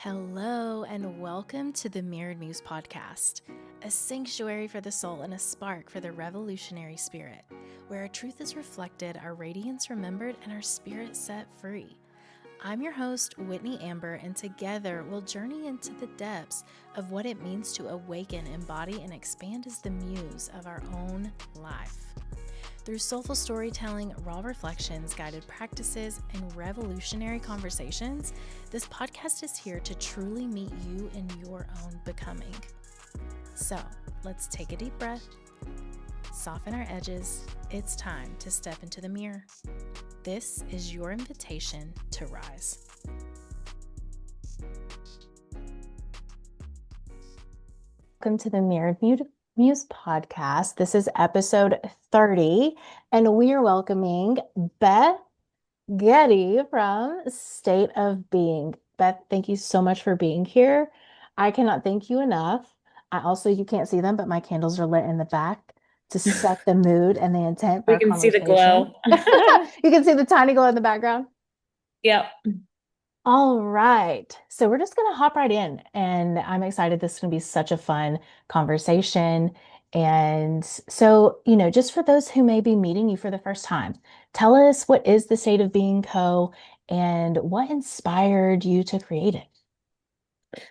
Hello, and welcome to the Mirrored Muse podcast, a sanctuary for the soul and a spark for the revolutionary spirit, where our truth is reflected, our radiance remembered, and our spirit set free. I'm your host, Whitney Amber, and together we'll journey into the depths of what it means to awaken, embody, and expand as the muse of our own life. Through soulful storytelling, raw reflections, guided practices, and revolutionary conversations, this podcast is here to truly meet you in your own becoming. So, let's take a deep breath, soften our edges. It's time to step into the mirror. This is your invitation to rise. Welcome to the Mirrored Muse podcast. This is episode 30, and we are welcoming Beth Geddio from State of Being. Beth, thank you so much for being here. I cannot thank you enough. You can't see them, but my candles are lit in the back to set the mood and the intent for We can see the glow. You can see the tiny glow in the background. Yep. All right. So we're just going to hop right in, and I'm excited. This is going to be such a fun conversation. And so, just for those who may be meeting you for the first time, tell us, what is the State of Being Co. and what inspired you to create it?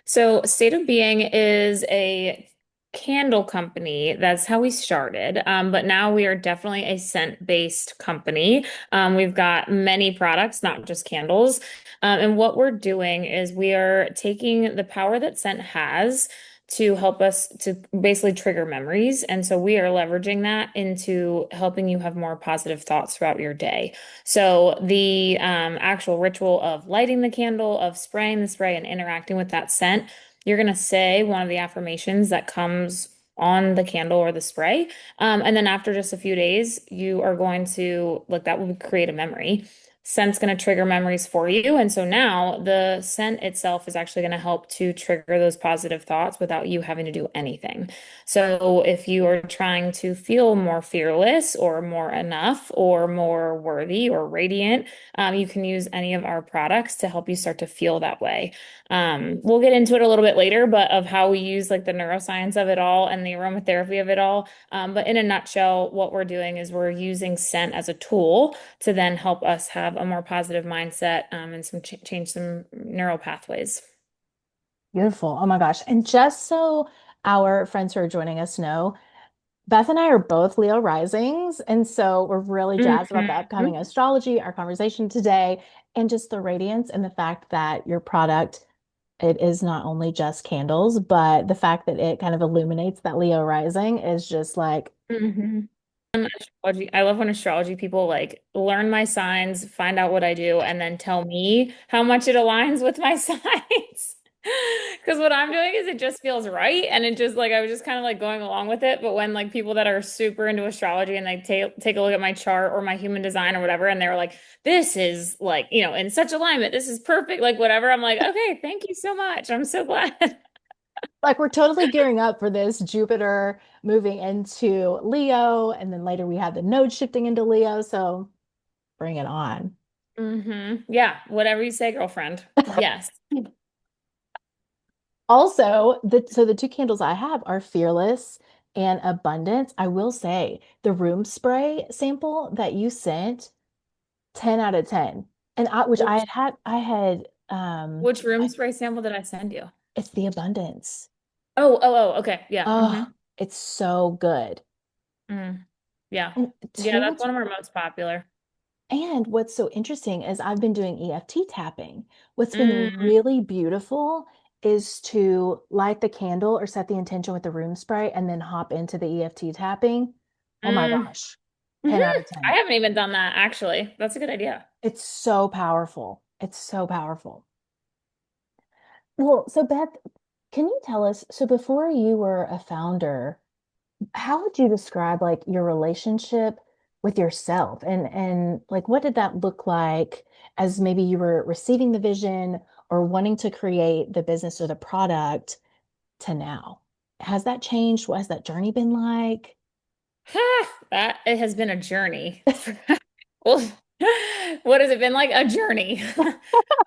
So State of Being is a candle company. That's how we started. But now we are definitely a scent-based company. We've got many products, not just candles. And what we're doing is we are taking the power that scent has to help us to basically trigger memories. And so we are leveraging that into helping you have more positive thoughts throughout your day. So the actual ritual of lighting the candle, of spraying the spray and interacting with that scent, you're going to say one of the affirmations that comes on the candle or the spray. And then after just a few days, you are going to, like, that will create a memory. Scent's going to trigger memories for you. And so now the scent itself is actually going to help to trigger those positive thoughts without you having to do anything. So if you are trying to feel more fearless or more enough or more worthy or radiant, you can use any of our products to help you start to feel that way. We'll get into it a little bit later, but of how we use like the neuroscience of it all and the aromatherapy of it all. But in a nutshell, what we're doing is we're using scent as a tool to then help us have a more positive mindset and change some neural pathways. Beautiful. Oh my gosh. And just so our friends who are joining us know, Beth and I are both Leo risings, and so we're really jazzed about the upcoming Mhm. astrology, our conversation today, and just the radiance and the fact that your product, it is not only just candles, but the fact that it kind of illuminates that Leo rising is just like, Mhm. Astrology. I love when astrology people like learn my signs, find out what I do, and then tell me how much it aligns with my signs. Because what I'm doing is it just feels right. And it just like I was just kind of like going along with it. But when like people that are super into astrology and they take a look at my chart or my human design or whatever, and they're like, this is like, in such alignment, this is perfect, like whatever. I'm like, okay, thank you so much. I'm so glad. like we're totally gearing up for this Jupiter moving into Leo, and then later we have the node shifting into Leo, so bring it on. Yeah, whatever you say, girlfriend. Yes. Also, the two candles I have are Fearless and Abundance. I will say the room spray sample that you sent, 10 out of 10. And which Which I had which room spray sample did I send you? it's the Abundance. Okay. Yeah. Oh, it's so good. Mm. Yeah. And Yeah, two, that's one of our most popular. and what's so interesting is I've been doing EFT tapping. What's been Mm. really beautiful is to light the candle or set the intention with the room spray and then hop into the EFT tapping. Oh my Mm. gosh, 10 out Hmm. of I 10. haven't even done that actually. That's a good idea. It's so powerful. It's so powerful. Well, so Beth, can you tell us, so before you were a founder, how would you describe like your relationship with yourself, and like what did that look like as maybe you were receiving the vision or wanting to create the business or the product to now? Has that changed? What has that journey been like? That it has been a journey. Well, what has it been like? A journey.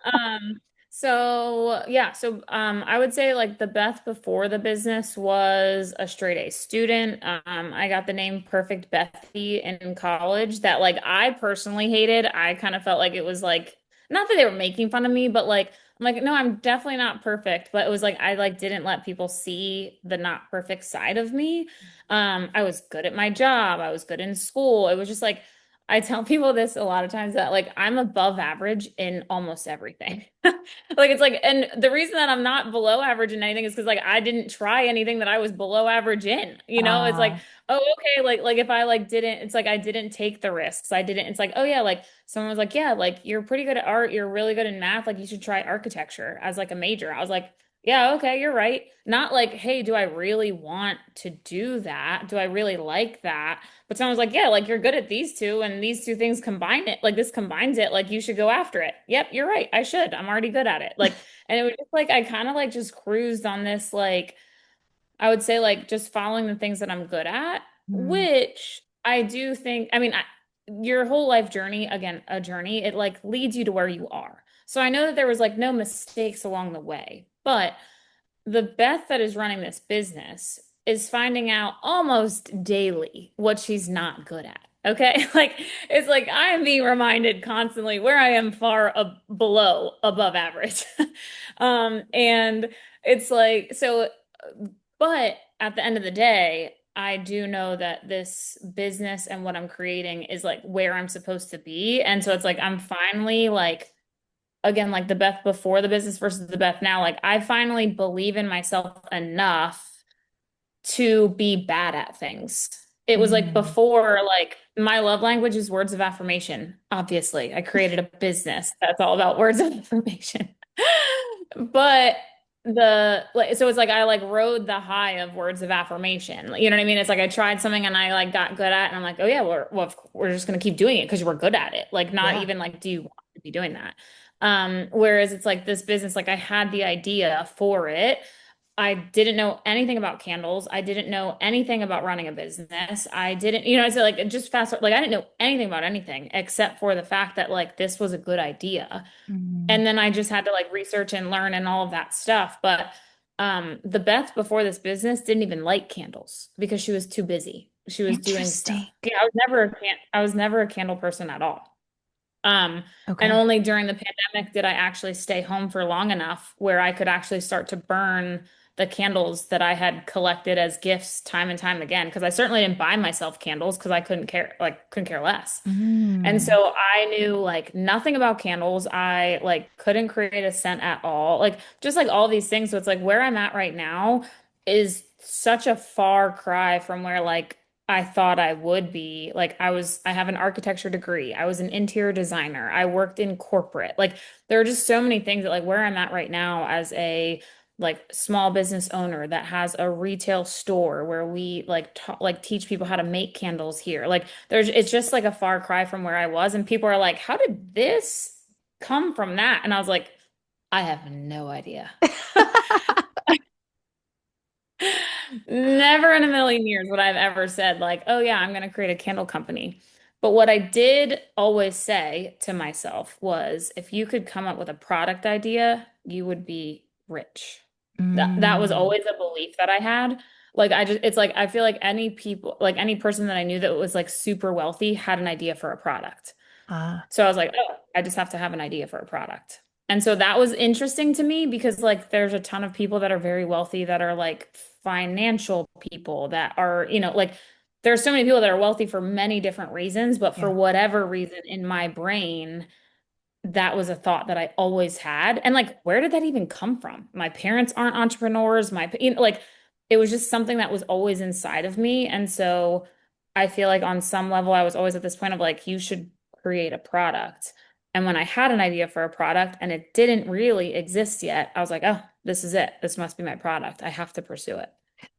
Um, So yeah, I would say like the Beth before the business was a straight A student. I got the name Perfect Bethy in college that like I personally hated. I kind of felt like it was like not that they were making fun of me, but like I'm like, no, I'm definitely not perfect. But it was like I like didn't let people see the not perfect side of me. I was good at my job, I was good in school. It was just like I tell people this a lot of times that like I'm above average in almost everything. Like it's like, and the reason that I'm not below average in anything is because like I didn't try anything that I was below average in. You know, it's like, Uh, oh, okay, like if I like didn't, it's like I didn't take the risks. I didn't. It's like, oh yeah, like someone was like, yeah, like you're pretty good at art, you're really good in math, like you should try architecture as like a major. I was like, yeah, okay, you're right. Not like, hey, do I really want to do that? Do I really like that? But someone was like, yeah, like you're good at these two, and these two things combine it. Like this combines it. Like you should go after it. Yep, you're right. I should. I'm already good at it. Like, and it was just like I kind of like just cruised on this, like I would say, like just following the things that I'm good at, mm, which I do think, I mean, your whole life journey, again, a journey, it like leads you to where you are. So I know that there was like no mistakes along the way, but the Beth that is running this business is finding out almost daily what she's not good at. Okay. Like, it's like I am being reminded constantly where I am far below above average. And it's like, so, but at the end of the day, I do know that this business and what I'm creating is like where I'm supposed to be. And so it's like, I'm finally like, again, like the Beth before the business versus the Beth now, like I finally believe in myself enough to be bad at things. It was like mm, before, like my love language is words of affirmation. Obviously, I created a business that's all about words of affirmation. But the like so it's like I like rode the high of words of affirmation. You know what I mean? It's like I tried something and I like got good at it and I'm like, "Oh yeah, we're just going to keep doing it because we're good at it." Like not yeah. even like do you want to be doing that? Whereas it's like this business like I had the idea for it. I didn't know anything about candles. I didn't know anything about running a business. I didn't, I said like just fast, like I didn't know anything about anything except for the fact that like this was a good idea. Mm, And then I just had to like research and learn and all of that stuff. But the Beth before this business didn't even like candles because she was too busy. She was doing interesting. stuff. Yeah, I was never a candle person at all. Um, and Okay. only during the pandemic did I actually stay home for long enough where I could actually start to burn the candles that I had collected as gifts time and time again. Because I certainly didn't buy myself candles because I couldn't care less. And Mm, so I knew like nothing about candles. I like couldn't create a scent at all. Like just like all these things. So it's like where I'm at right now is such a far cry from where like I thought I would be. Like I have an architecture degree. I was an interior designer. I worked in corporate. Like there are just so many things that like where I'm at right now as a like small business owner that has a retail store where we like like teach people how to make candles here. Like there's it's just like a far cry from where I was and people are like, "How did this come from that?" And I was like, "I have no idea." Never in a million years would I've ever said, like, oh, yeah, I'm going to create a candle company. But what I did always say to myself was, if you could come up with a product idea, you would be rich. That was mm, always a belief that I had. Like, it's like, I feel like any person that I knew that was like super wealthy had an idea for a product. ah, So I was like, oh, I just have to have an idea for a product. And so that was interesting to me because like there's a ton of people that are very wealthy that are like financial people that are, like there are so many people that are wealthy for many different reasons, but for yeah. whatever reason in my brain, that was a thought that I always had. And like, where did that even come from? My parents aren't entrepreneurs. Like, it was just something that was always inside of me. And so I feel like on some level, I was always at this point of like, you should create a product. And when I had an idea for a product and it didn't really exist yet, I was like, oh, this is it. This must be my product. I have to pursue it.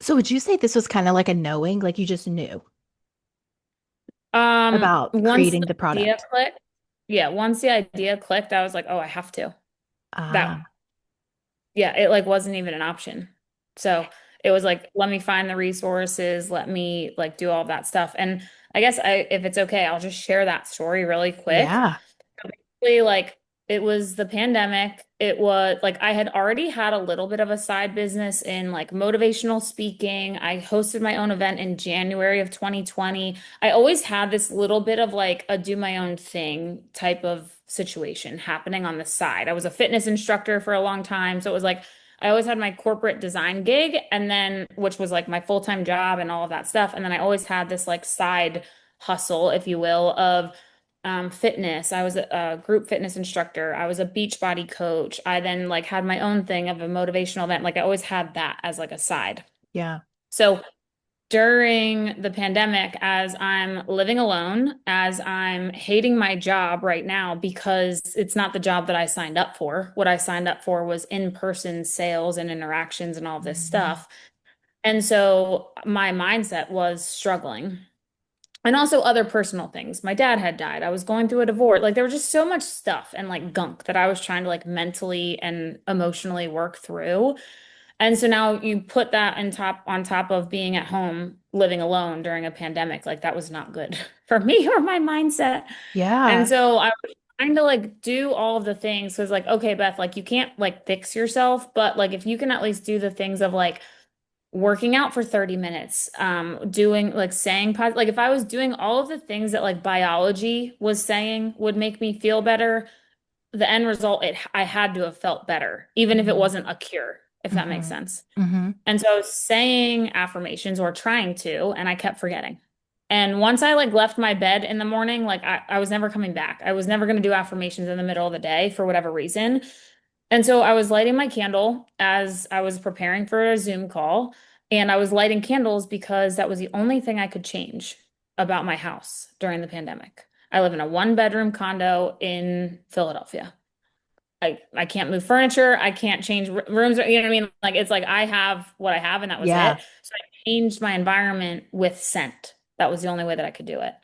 So would you say this was kind of like a knowing, like you just knew about Once creating the the idea product? clicked, yeah, once the idea clicked, I was like, oh, I have to. That Ah, Yeah, it like wasn't even an option. So it was like, let me find the resources, let me like do all of that stuff. And I guess if it's okay, I'll just share that story really quick. yeah. So basically, like It was the pandemic. It was like I had already had a little bit of a side business in like motivational speaking. I hosted my own event in January of 2020. I always had this little bit of like a do my own thing type of situation happening on the side. I was a fitness instructor for a long time. So it was like I always had my corporate design gig and then which was like my full-time job and all of that stuff. And then I always had this like side hustle, if you will, of fitness. I was a group fitness instructor. I was a beach body coach. I then like had my own thing of a motivational event. Like I always had that as like a side. Yeah. So during the pandemic, as I'm living alone, as I'm hating my job right now because it's not the job that I signed up for. What I signed up for was in-person sales and interactions and all this Mhm. stuff. And so my mindset was struggling. And also other personal things. My dad had died. I was going through a divorce. Like there was just so much stuff and like gunk that I was trying to like mentally and emotionally work through. And so now you put that on top of being at home living alone during a pandemic. Like that was not good for me or my mindset. And Yeah. so I was trying to like do all of the things. So it's like, okay, Beth, like you can't like fix yourself, but like if you can at least do the things of like working out for 30 minutes, doing like saying like if I was doing all of the things that like biology was saying would make me feel better, the end result I had to have felt better, even if it Mhm. wasn't a cure, if that makes Mhm. sense. Mhm. And so I was saying affirmations or trying to, and I kept forgetting. And once I like left my bed in the morning, like I was never coming back. I was never going to do affirmations in the middle of the day for whatever reason. And so I was lighting my candle as I was preparing for a Zoom call, and I was lighting candles because that was the only thing I could change about my house during the pandemic. I live in a one-bedroom condo in Philadelphia. I can't move furniture. I can't change rooms. You know what I mean? Like it's like I have what I have and that was Yeah. it. So I changed my environment with scent. That was the only way that I could do it.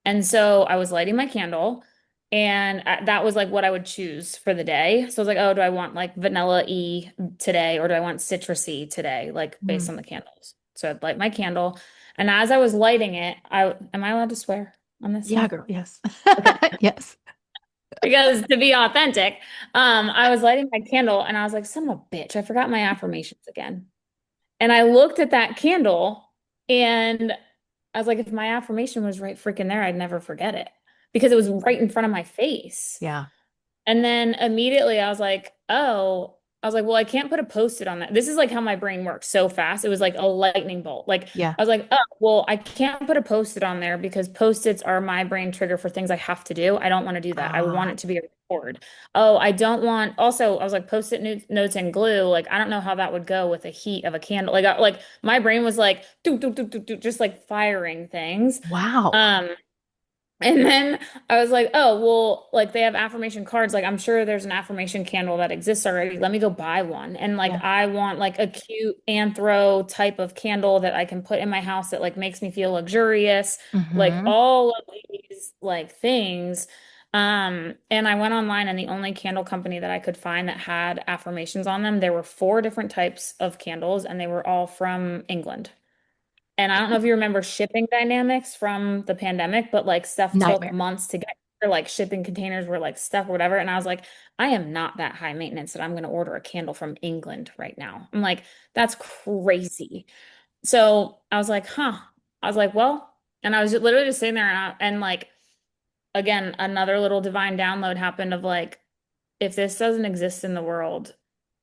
And so I was lighting my candle, and that was like what I would choose for the day. So I was like, oh, do I want like vanilla E today or do I want citrusy today? Like based Mm. on the candles. So I'd light my candle. And as I was lighting it, am I allowed to swear on this Yeah, thing? girl. Yes. Okay. Yes. Because to be authentic, I was lighting my candle and I was like, son of a bitch, I forgot my affirmations again. And I looked at that candle and I was like, if my affirmation was right freaking there, I'd never forget it because it was right in front of my face. Yeah. And then immediately I was like, oh, I was like, well, I can't put a post-it on that. This is like how my brain works so fast. It was like a lightning bolt. Like Yeah. I was like, oh, well, I can't put a post-it on there because post-its are my brain trigger for things I have to do. I don't want to do that. I want Ah. it to be a record. Oh, I don't want, also, I was like, post-it notes and glue. Like, I don't know how that would go with the heat of a candle. Like my brain was like, doo, doo, doo, doo, doo, just like firing things. Wow. Um, and then I was like, oh, well, like they have affirmation cards. Like, I'm sure there's an affirmation candle that exists already. Let me go buy one. And like, Yeah. I want like a cute anthro type of candle that I can put in my house that like makes me feel luxurious, like Mm-hmm. all of these like things. And I went online and the only candle company that I could find that had affirmations on them, there were four different types of candles and they were all from England. And I don't know if you remember shipping dynamics from the pandemic, but like stuff took Nightmare. months to get here, like shipping containers were like stuck or whatever. And I was like, I am not that high maintenance that I'm going to order a candle from England right now. I'm like, that's crazy. So I was like, huh. I was like, well, and I was literally just sitting there and like, again, another little divine download happened of like, if this doesn't exist in the world,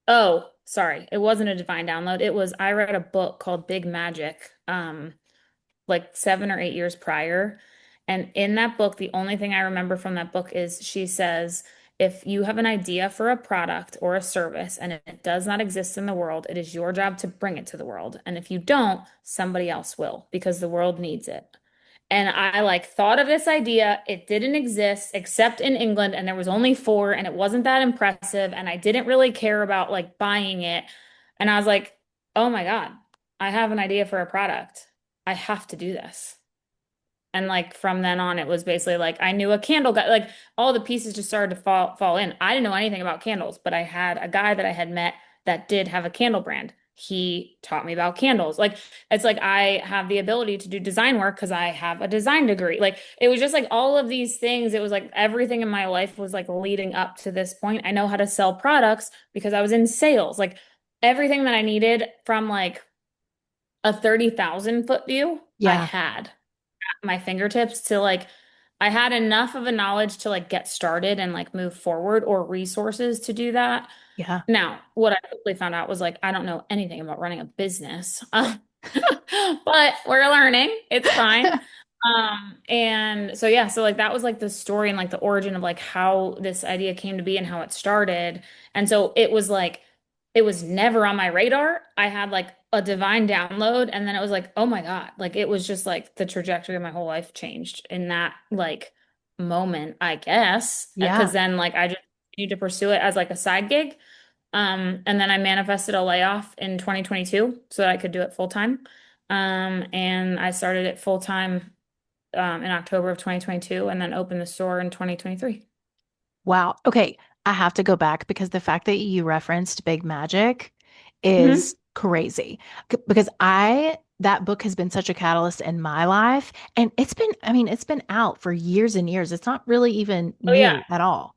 oh, sorry, it wasn't a divine download. It was, I read a book called Big Magic. Like 7 or 8 years prior. And in that book, the only thing I remember from that book is she says, if you have an idea for a product or a service and it does not exist in the world, it is your job to bring it to the world. And if you don't, somebody else will because the world needs it. And I like thought of this idea. It didn't exist except in England, and there was only four, and it wasn't that impressive. And I didn't really care about like buying it. And I was like, oh my God, I have an idea for a product. I have to do this. And like from then on, it was basically like I knew a candle guy, like all the pieces just started to fall in. I didn't know anything about candles, but I had a guy that I had met that did have a candle brand. he taught me about candles. Like it's like I have the ability to do design work because I have a design degree. Like it was just like all of these things. It was like everything in my life was like leading up to this point. I know how to sell products because I was in sales. Like everything that I needed from like a 30,000 foot view, I Yeah. had at my fingertips to like I had enough of a knowledge to like get started and like move forward or resources to do that. Yeah. Now, what I quickly found out was like, I don't know anything about running a business, but we're learning. It's fine. And so yeah, so like that was like the story and like the origin of like how this idea came to be and how it started. And so it was like, it was never on my radar. I had like a divine download, and then it was like, oh my God, like it was just like the trajectory of my whole life changed in that like moment, I guess. Because Yeah. then like I just continued to pursue it as like a side gig. And then I manifested a layoff in 2022 so that I could do it full time. And I started it full time in October of 2022 and then opened the store in 2023. Wow. Okay. I have to go back because the fact that you referenced Big Magic is Hmm. crazy. Because that book has been such a catalyst in my life. And I mean, it's been out for years and years. It's not really even Oh yeah, new at all.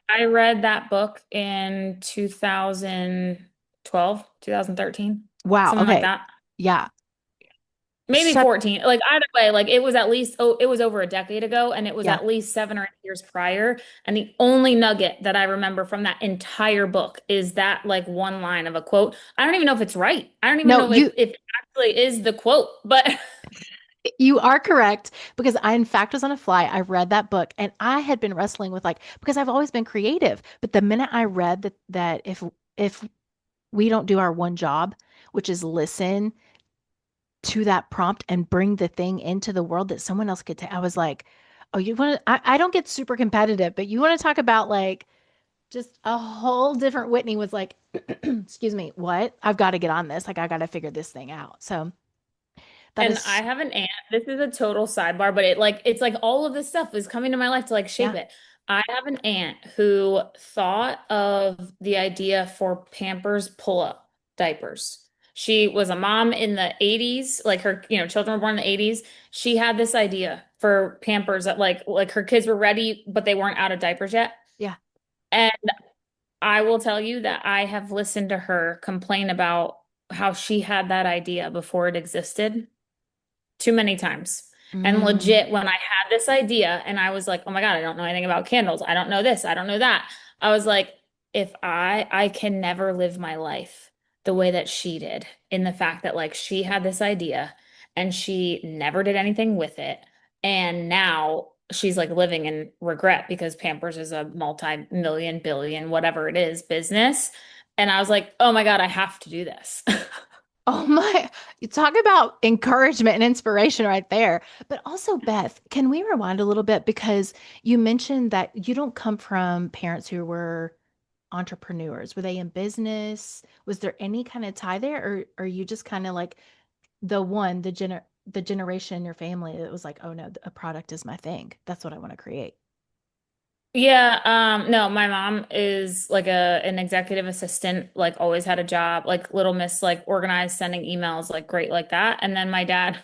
I read that book in 2012, 2013, Wow. something like Okay. that. Yeah. Maybe Such, 14. Like either way, like it was at least, oh, it was over a decade ago and it was yeah. at least 7 or 8 years prior. And the only nugget that I remember from that entire book is that like one line of a quote. I don't even know if it's right. I don't even No, know if it actually is the quote, but you are correct because I, in fact, was on a fly. I read that book and I had been wrestling with like, because I've always been creative. But the minute I read that if we don't do our one job, which is listen to that prompt and bring the thing into the world that someone else could take. I was like, oh, you want to, I don't get super competitive, but you want to talk about like just a whole different Whitney was like, excuse me, what? I've got to get on this. Like, I got to figure this thing out. So that and I is, have an aunt. This is a total sidebar, but it's like all of this stuff is coming to my life to like shape yeah, it. I have an aunt who thought of the idea for Pampers pull-up diapers. She was a mom in the 80s, like her, children were born in the 80s. She had this idea for Pampers that like her kids were ready, but they weren't out of diapers yet. yeah. And I will tell you that I have listened to her complain about how she had that idea before it existed too many times. And Mm. legit, when I had this idea and I was like, oh my God, I don't know anything about candles. I don't know this. I don't know that. I was like, if I can never live my life the way that she did, in the fact that like she had this idea and she never did anything with it. And now she's like living in regret because Pampers is a multi-million, billion, whatever it is, business. And I was like, oh my God, I have to do this. Oh my, you talk about encouragement and inspiration right there. But also, Beth, can we rewind a little bit? Because you mentioned that you don't come from parents who were entrepreneurs. Were they in business? Was there any kind of tie there? Or are you just kind of like the generation in your family that was like, oh no, a product is my thing. That's what I want to create. Yeah, no, my mom is like an executive assistant, like always had a job, like little miss, like organized, sending emails, like great like that. And then my dad,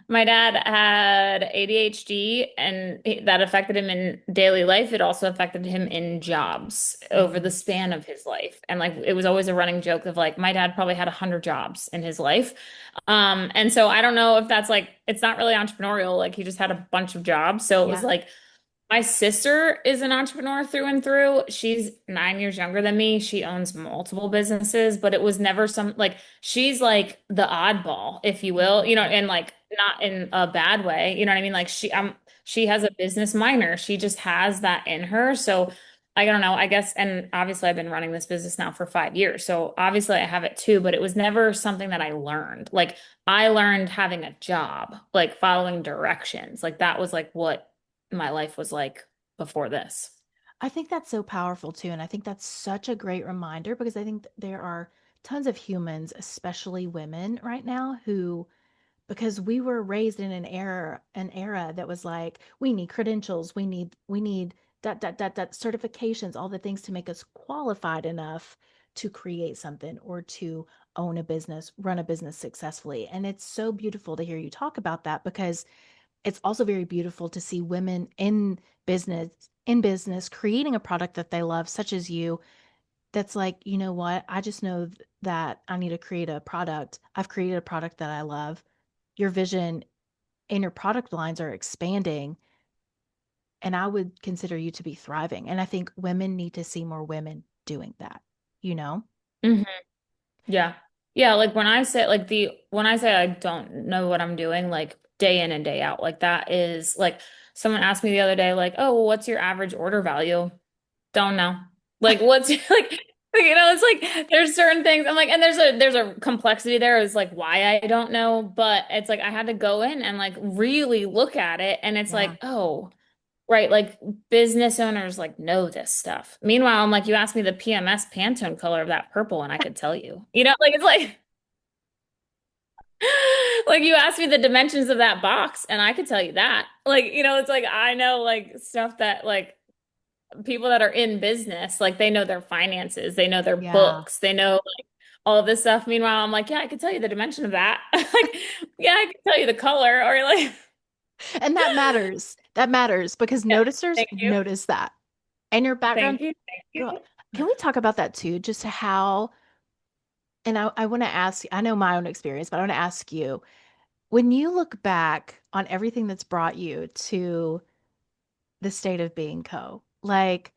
my dad had ADHD and that affected him in daily life. It also affected him in jobs over the Mm. span of his life. And like it was always a running joke of like my dad probably had 100 jobs in his life. And so I don't know if that's like it's not really entrepreneurial, like he just had a bunch of jobs. So it was Yeah. like my sister is an entrepreneur through and through. She's 9 years younger than me. She owns multiple businesses, but it was never some like she's like the oddball, if you will, Mhm. and like not in a bad way. You know what I mean? Like she has a business minor. She just has that in her. So I don't know, I guess, and obviously I've been running this business now for 5 years. So obviously I have it too, but it was never something that I learned. Like I learned having a job, like following directions. Like that was like what my life was like before this. I think that's so powerful too. And I think that's such a great reminder because I think there are tons of humans, especially women right now, who, because we were raised in an era that was like, we need credentials, we need dot, dot, dot, dot, certifications, all the things to make us qualified enough to create something or to own a business, run a business successfully. And it's so beautiful to hear you talk about that, because it's also very beautiful to see women business in business creating a product that they love, such as you, that's like, you know what? I just know that I need to create a product. I've created a product that I love. Your vision and your product lines are expanding, and I would consider you to be thriving. And I think women need to see more women doing that, you know? Hmm. Yeah. Yeah, like when I say I don't know what I'm doing, like day in and day out, like that is like someone asked me the other day, like, oh, well, what's your average order value? Don't know. Like what's it's like there's certain things I'm like, and there's a complexity there is like why I don't know, but it's like I had to go in and like really look at it, and it's Yeah. like, oh, right, like business owners like know this stuff. Meanwhile, I'm like, you asked me the PMS Pantone color of that purple and I could tell you. You know, like it's like like you asked me the dimensions of that box and I could tell you that. Like, it's like I know like stuff that like people that are in business, like they know their finances, they know their Yeah. books, they know like all of this stuff. Meanwhile, I'm like, yeah, I could tell you the dimension of that. Like, yeah, I could tell you the color or like, And that matters. That matters because yeah, noticers thank you. notice that. And your background, Thank you. Thank girl, you. can we talk about that too? Just how, and I want to ask, I know my own experience, but I want to ask you, when you look back on everything that's brought you to the state of being like,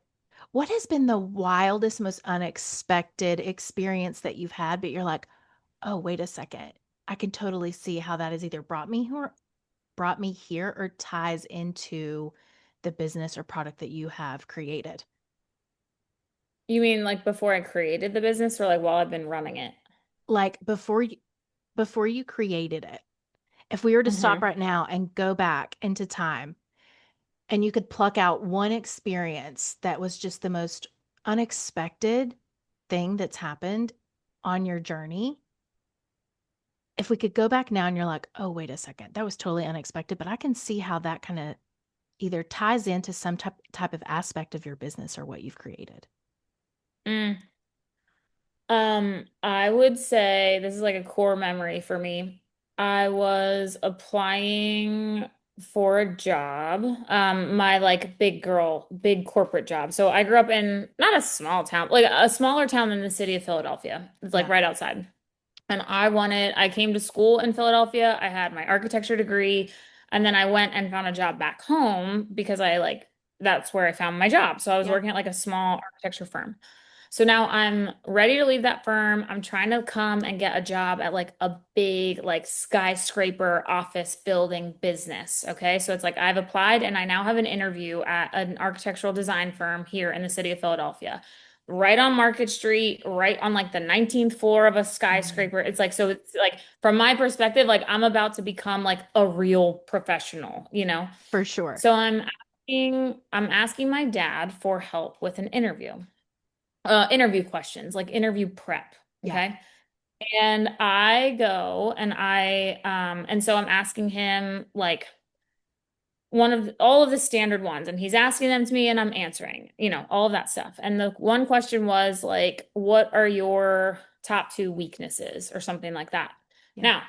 what has been the wildest, most unexpected experience that you've had, but you're like, oh, wait a second. I can totally see how that has either brought me here or ties into the business or product that you have created. You mean like before I created the business or like while I've been running it? Like before you created it. If we were to stop Hmm. right now and go back into time and you could pluck out one experience that was just the most unexpected thing that's happened on your journey, if we could go back now and you're like, oh, wait a second, that was totally unexpected, but I can see how that kind of either ties into some type of aspect of your business or what you've created. Mm. I would say this is like a core memory for me. I was applying for a job, my like big corporate job. So I grew up in not a small town, like a smaller town than the city of Philadelphia. It's like Yeah. right outside. And I came to school in Philadelphia. I had my architecture degree, and then I went and found a job back home because that's where I found my job. So I was Yeah. working at like a small architecture firm. So now I'm ready to leave that firm. I'm trying to come and get a job at like a big, like skyscraper office building business. Okay. So it's like I've applied and I now have an interview at an architectural design firm here in the city of Philadelphia, right on Market Street, right on like the 19th floor of a Mm, skyscraper. It's like, so it's like, from my perspective, like I'm about to become like a real professional, you know? for sure. So I'm asking my dad for help with an interview questions, like interview prep. Yeah. Okay. And I go and so I'm asking him like one of all of the standard ones, and he's asking them to me and I'm answering, all of that stuff. And the one question was like, what are your top two weaknesses or something like that? Yeah. Now,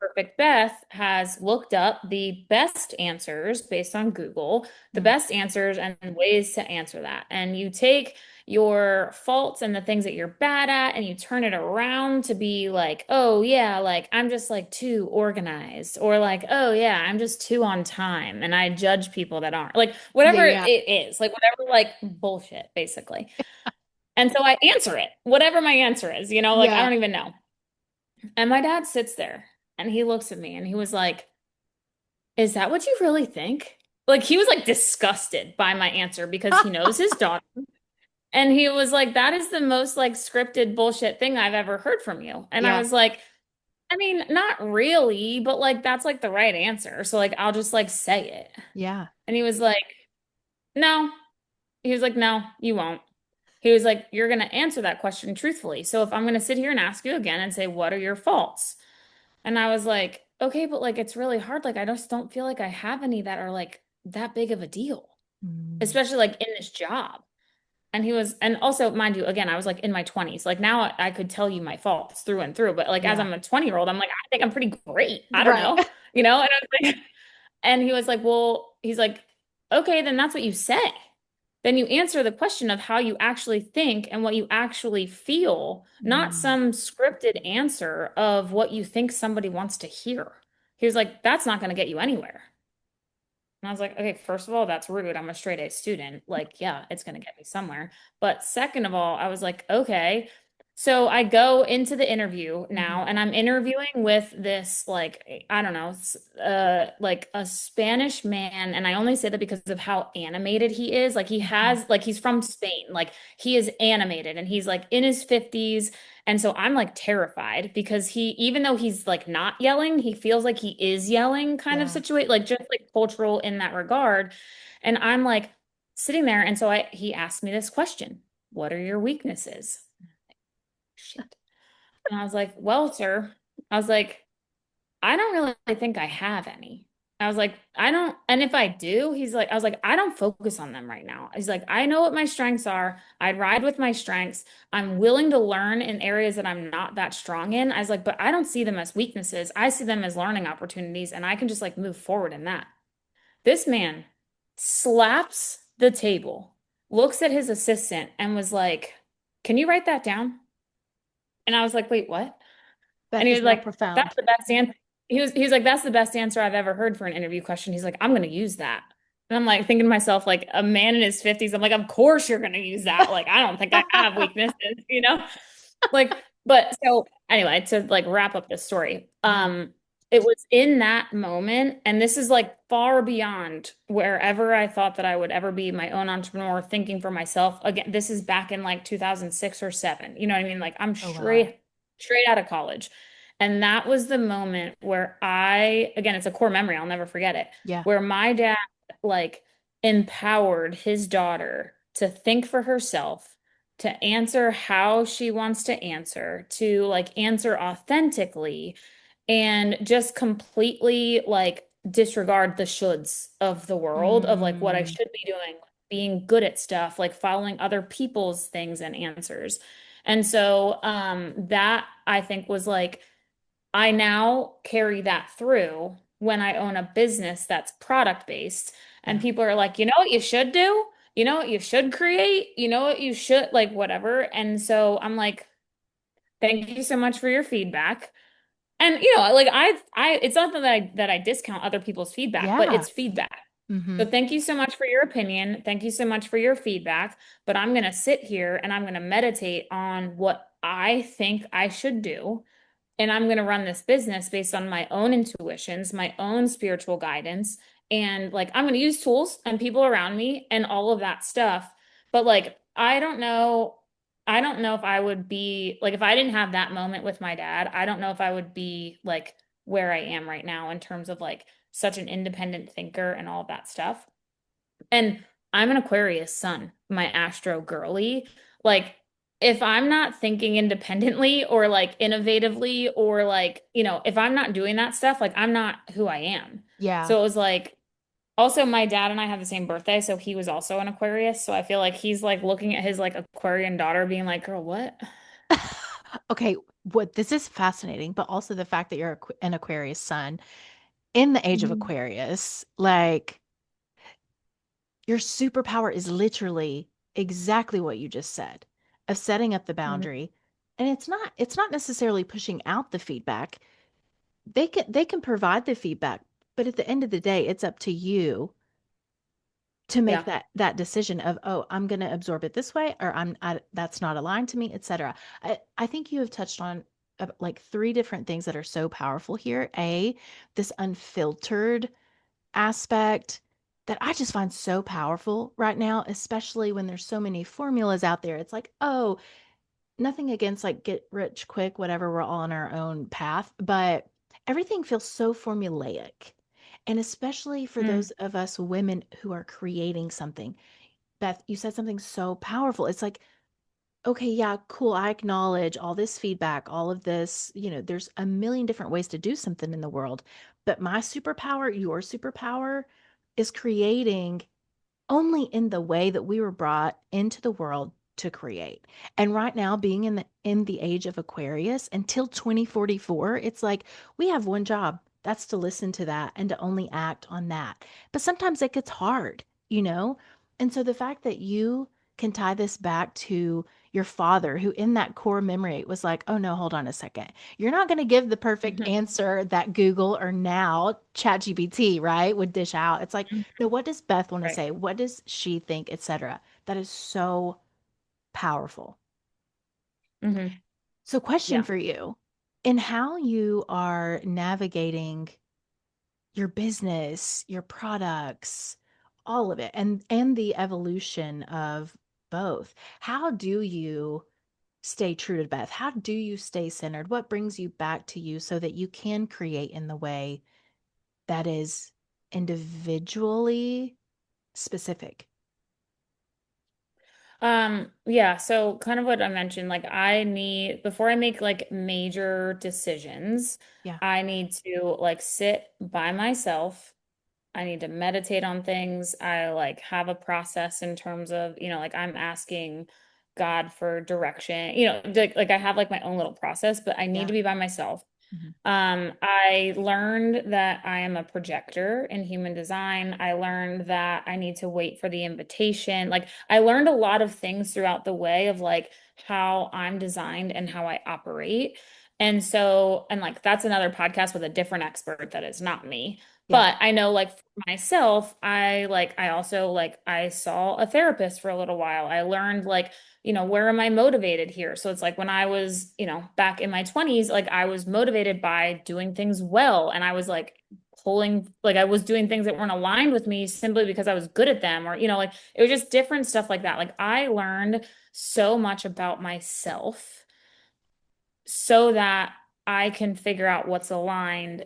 Perfect Beth has looked up the best answers based on Google, the Mm, best answers and ways to answer that. And you take your faults and the things that you're bad at and you turn it around to be like, oh, yeah, like I'm just like too organized, or like, oh, yeah, I'm just too on time. And I judge people that aren't like yeah. whatever Yeah. it is, like whatever, like bullshit, basically. And so I answer it, whatever my answer is, like I Yeah. don't even know. And my dad sits there and he looks at me and he was like, is that what you really think? Like he was like disgusted by my answer because he knows his daughter. And he was like, that is the most like scripted bullshit thing I've ever heard from you. And I Yeah. was like, I mean, not really, but like that's like the right answer. So like I'll just like say it. Yeah. And he was like, no. He was like, no, you won't. He was like, you're going to answer that question truthfully. So if I'm going to sit here and ask you again and say, what are your faults? And I was like, okay, but like it's really hard. Like I just don't feel like I have any that are like that big of a deal, Mm, especially like in this job. And he was, and also, mind you, again, I was like in my 20s. Like now I could tell you my faults through and through, but like as Yeah. I'm a 20-year-old, I'm like, I think I'm pretty great. I don't Right. know, you know? And I was like, and he was like, well, he's like, okay, then that's what you say. Then you answer the question of how you actually think and what you actually feel, not Mm, some scripted answer of what you think somebody wants to hear. He was like, that's not going to get you anywhere. And I was like, okay, first of all, that's rude. I'm a straight A student. Like, yeah, it's going to get me somewhere. But second of all, I was like, okay. So I go into the interview mhm. now and I'm interviewing with this, like, I don't know, like a Spanish man. And I only say that because of how animated he is. Like, he Mhm. has, like, he's from Spain. Like, he is animated and he's like in his 50s. And so I'm like terrified because he, even though he's like not yelling, he feels like he is yelling kind of Yeah. situation, like just like cultural in that regard. And I'm like sitting there. And so he asked me this question: what are your weaknesses? Shit. And I was like, well, sir, I was like, I don't really think I have any. I was like, I don't, and if I do, he's like, I was like, I don't focus on them right now. He's like, I know what my strengths are. I ride with my strengths. I'm willing to learn in areas that I'm not that strong in. I was like, but I don't see them as weaknesses. I see them as learning opportunities, and I can just like move forward in that. This man slaps the table, looks at his assistant, and was like, can you write that down? And I was like, wait, what? And Beth, he is was that like, profound? that's the best answer. He was like, that's the best answer I've ever heard for an interview question. He's like, I'm gonna use that. And I'm like thinking to myself, like a man in his 50s, I'm like, of course you're gonna use that. Like, I don't think I have weaknesses, you know? Like, but so anyway, to like wrap up this story, Yeah. it was in that moment, and this is like far beyond wherever I thought that I would ever be my own entrepreneur, thinking for myself. Again, this is back in like 2006 or seven. You know what I mean? Like I'm Oh, wow. straight out of college. And that was the moment where again, it's a core memory. I'll never forget it, Yeah. where my dad like empowered his daughter to think for herself, to answer how she wants to answer, to like answer authentically, and just completely like disregard the shoulds of the world of like what I Mm, should be doing, being good at stuff, like following other people's things and answers. And so that I think was like I now carry that through when I own a business that's product based. And yeah. people are like, you know what you should do? You know what you should create? You know what you should like, whatever. And so I'm like, thank you so much for your feedback. And like it's not that I discount other people's feedback, but Yeah. it's feedback. Hmm. So thank you so much for your opinion. Thank you so much for your feedback. But I'm going to sit here and I'm going to meditate on what I think I should do, and I'm going to run this business based on my own intuitions, my own spiritual guidance. And like, I'm going to use tools and people around me and all of that stuff. But like, I don't know. I don't know if I would be like, if I didn't have that moment with my dad, I don't know if I would be like where I am right now in terms of like such an independent thinker and all of that stuff. And I'm an Aquarius sun, my astro girly. Like, if I'm not thinking independently or like innovatively or like, if I'm not doing that stuff, like I'm not who I am. Yeah. So it was like, also my dad and I have the same birthday, so he was also an Aquarius. So I feel like he's like looking at his like Aquarian daughter being like, girl, what? Okay, what this is fascinating, but also the fact that you're an Aquarius sun in the age of Mhm. Aquarius, like your superpower is literally exactly what you just said of setting up the boundary. And it's not necessarily pushing out the feedback. They can provide the feedback, but at the end of the day, it's up to you to make Yeah. that decision of, oh, I'm going to absorb it this way, or that's not aligned to me, etc. I think you have touched on like three different things that are so powerful here. This unfiltered aspect that I just find so powerful right now, especially when there's so many formulas out there. It's like, oh, nothing against like get rich quick, whatever, we're all on our own path, but everything feels so formulaic. And especially for Mm. those of us women who are creating something. Beth, you said something so powerful. It's like, okay, yeah, cool. I acknowledge all this feedback, all of this, there's a million different ways to do something in the world. But my superpower, your superpower, is creating only in the way that we were brought into the world to create. And right now, being in the age of Aquarius until 2044, it's like we have one job. That's to listen to that and to only act on that. But sometimes it gets hard, you know? And so the fact that you can tie this back to your father, who in that core memory was like, oh no, hold on a second. You're not going to give the perfect Mhm. answer that Google or now ChatGPT, right, would dish out. It's like, Mhm. no, what does Beth want to Right. say? What does she think, etc.? That is so powerful. Hmm. So, question Yeah. for you: in how you are navigating your business, your products, all of it, and the evolution of both, how do you stay true to Beth? How do you stay centered? What brings you back to you so that you can create in the way that is individually specific? Yeah, so kind of what I mentioned, like I need before I make like major decisions, Yeah. I need to like sit by myself. I need to meditate on things. I like have a process in terms of, like I'm asking God for direction. Like I have like my own little process, but I need Yeah. to be by myself. Mhm. I learned that I am a projector in human design. I learned that I need to wait for the invitation. Like, I learned a lot of things throughout the way of like how I'm designed and how I operate. And so, and like, that's another podcast with a different expert that is not me. Yeah. But I know, like, for myself, I also, like, I saw a therapist for a little while. I learned, like, where am I motivated here? So it's like when I was, back in my 20s, like I was motivated by doing things well. And I was like I was doing things that weren't aligned with me simply because I was good at them, or, like it was just different stuff like that. Like I learned so much about myself so that I can figure out what's aligned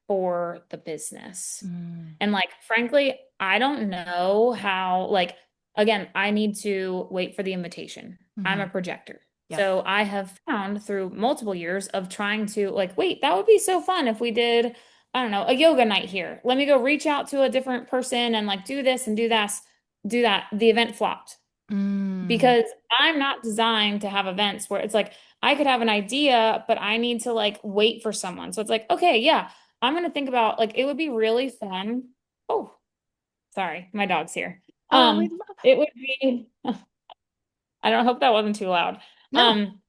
for the business. Mm. And like, frankly, I don't know how, like, again, I need to wait for the invitation. I'm Hmm. a projector. Yep. So I have found through multiple years of trying to, like, wait, that would be so fun if we did, I don't know, a yoga night here. Let me go reach out to a different person and like do this and do that, do that. The event flopped Mm. because I'm not designed to have events where it's like I could have an idea, but I need to like wait for someone. So it's like, okay, yeah, I'm gonna think about like it would be really fun. Oh, sorry, my dog's here. Oh, we love. It would be, I don't hope that wasn't too loud. No. Um,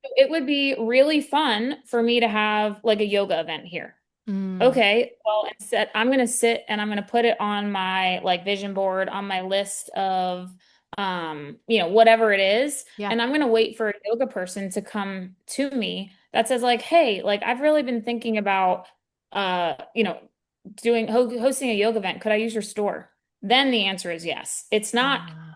it would be really fun for me to have like a yoga event here. Mm. Okay, well, instead, I'm gonna sit and I'm gonna put it on my like vision board on my list of whatever it is, Yeah. and I'm gonna wait for a yoga person to come to me that says like, "Hey, like I've really been thinking about doing hosting a yoga event. Could I use your store?" Then the answer is yes. It's not Ah,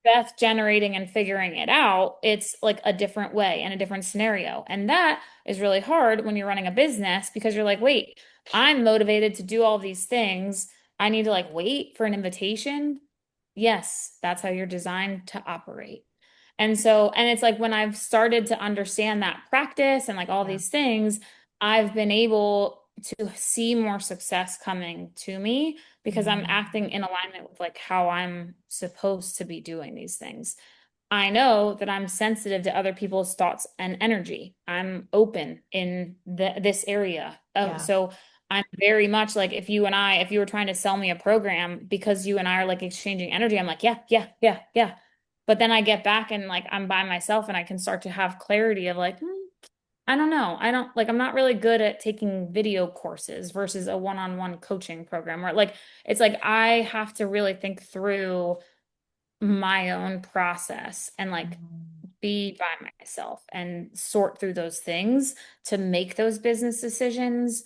Beth generating and figuring it out, it's like a different way and a different scenario. And that is really hard when you're running a business because you're like, wait, I'm motivated to do all these things. I need to like wait for an invitation. Yes, that's how you're designed to operate. And so, and it's like when I've started to understand that practice and like all yeah. these things, I've been able to see more success coming to me because I'm Mm. acting in alignment with like how I'm supposed to be doing these things. I know that I'm sensitive to other people's thoughts and energy. I'm open in this area. Yeah. So I'm very much like if you were trying to sell me a program because you and I are like exchanging energy, I'm like, yeah, yeah, yeah, yeah. But then I get back and like I'm by myself and I can start to have clarity of like, I don't know. I don't like, I'm not really good at taking video courses versus a one-on-one coaching program where like, it's like I have to really think through my own process and like Mm. be by myself and sort through those things to make those business decisions.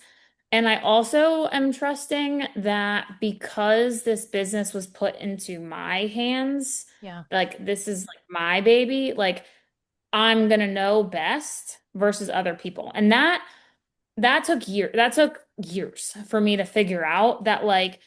And I also am trusting that because this business was put into my hands, Yeah. like this is like my baby, like I'm gonna know best versus other people. And that took years for me to figure out that like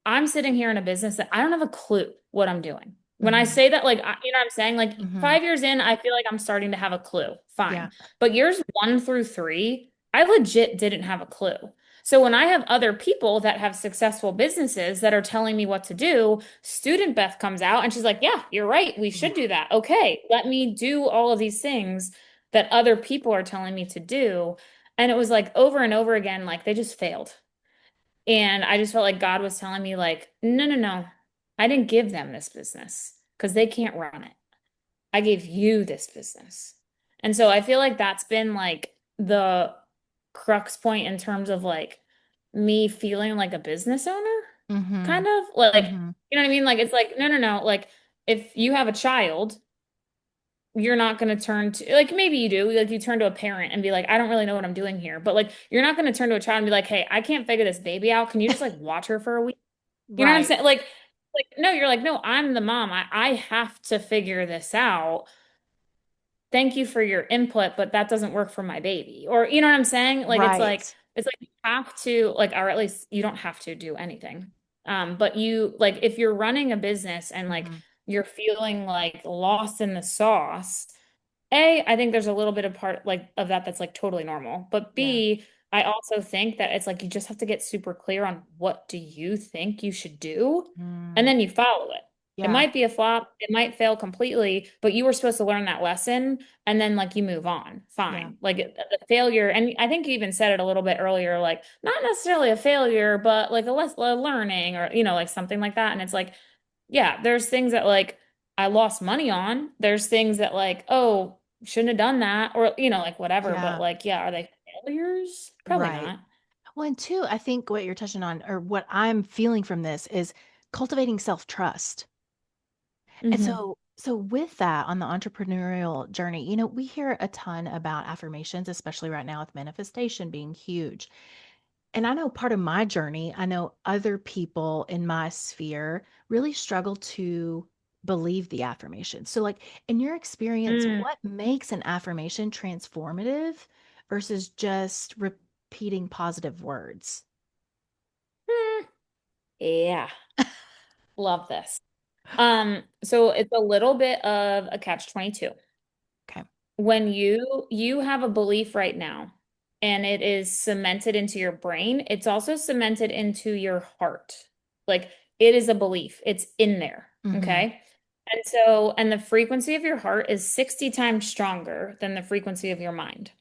I'm sitting here in a business that I don't have a clue what I'm doing. When I Hmm. say that, like, you know what I'm saying? Like Hmm. 5 years in, I feel like I'm starting to have a clue. Yeah. Fine. But years 1 through 3, I legit didn't have a clue. So when I have other people that have successful businesses that are telling me what to do, student Beth comes out and she's like, "Yeah, you're right. We should do that. Okay, let me do all of these things that other people are telling me to do." And it was like over and over again, like they just failed. And I just felt like God was telling me, like, no, no, no, I didn't give them this business because they can't run it. I gave you this business. And so I feel like that's been like the crux point in terms of like me feeling like a business owner, Mm-hmm. kind of like, Mm-hmm. you know what I mean? Like, it's like, no, no, no. Like, if you have a child, you're not going to turn to, like, maybe you do, like, you turn to a parent and be like, I don't really know what I'm doing here. But like, you're not going to turn to a child and be like, hey, I can't figure this baby out. Can you just like watch her for a week? You know what I'm Right. saying? Like, no, you're like, no, I'm the mom. I have to figure this out. Thank you for your input, but that doesn't work for my baby. Or you know what I'm saying? Like Right. it's like you have to like, or at least you don't have to do anything. But you like if you're running a business and like Mm-hmm. you're feeling like lost in the sauce, A, I think there's a little bit of part like of that that's like totally normal. But Yeah. B, I also think that it's like you just have to get super clear on what do you think you should do, and Mm. then you follow it. It Yeah. might be a flop, it might fail completely, but you were supposed to learn that lesson and then like you move on. Yeah. Fine. Like the failure, and I think you even said it a little bit earlier, like not necessarily a failure, but like a learning or like something like that. And it's like, yeah, there's things that like I lost money on. There's things that like, oh, shouldn't have done that, or like whatever. But Yeah. like, yeah, are they failures? Probably Right. not. Well, and two, I think what you're touching on, or what I'm feeling from this, is cultivating self-trust. And Hmm. so with that on the entrepreneurial journey, we hear a ton about affirmations, especially right now with manifestation being huge. And I know part of my journey, I know other people in my sphere really struggle to believe the affirmation. So, like, in your experience, Mm. what makes an affirmation transformative versus just repeating positive words? Hmm. Yeah, love this. So it's a little bit of a catch-22. Okay. When you have a belief right now and it is cemented into your brain, it's also cemented into your heart. Like it is a belief. It's in there. Mm-hmm. Okay. And the frequency of your heart is 60 times stronger than the frequency of your mind.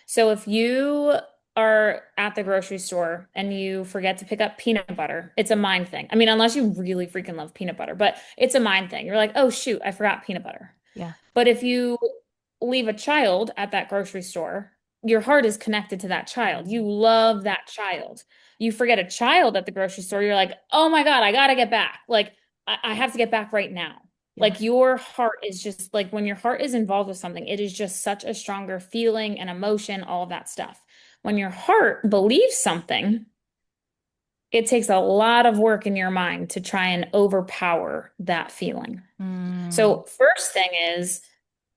So if you are at the grocery store and you forget to pick up peanut butter, it's a mind thing. I mean, unless you really freaking love peanut butter, but it's a mind thing. You're like, oh, shoot, I forgot peanut butter. Yeah. But if you leave a child at that grocery store, your heart is connected to that child. You Mhm. love that child. You forget a child at the grocery store, you're like, oh my God, I gotta get back. Like, I have to get back right now. Yeah. Like, your heart is just like when your heart is involved with something, it is just such a stronger feeling and emotion, all of that stuff. When your heart believes something, it takes a lot of work in your mind to try and overpower that feeling. Mm. So, first thing is,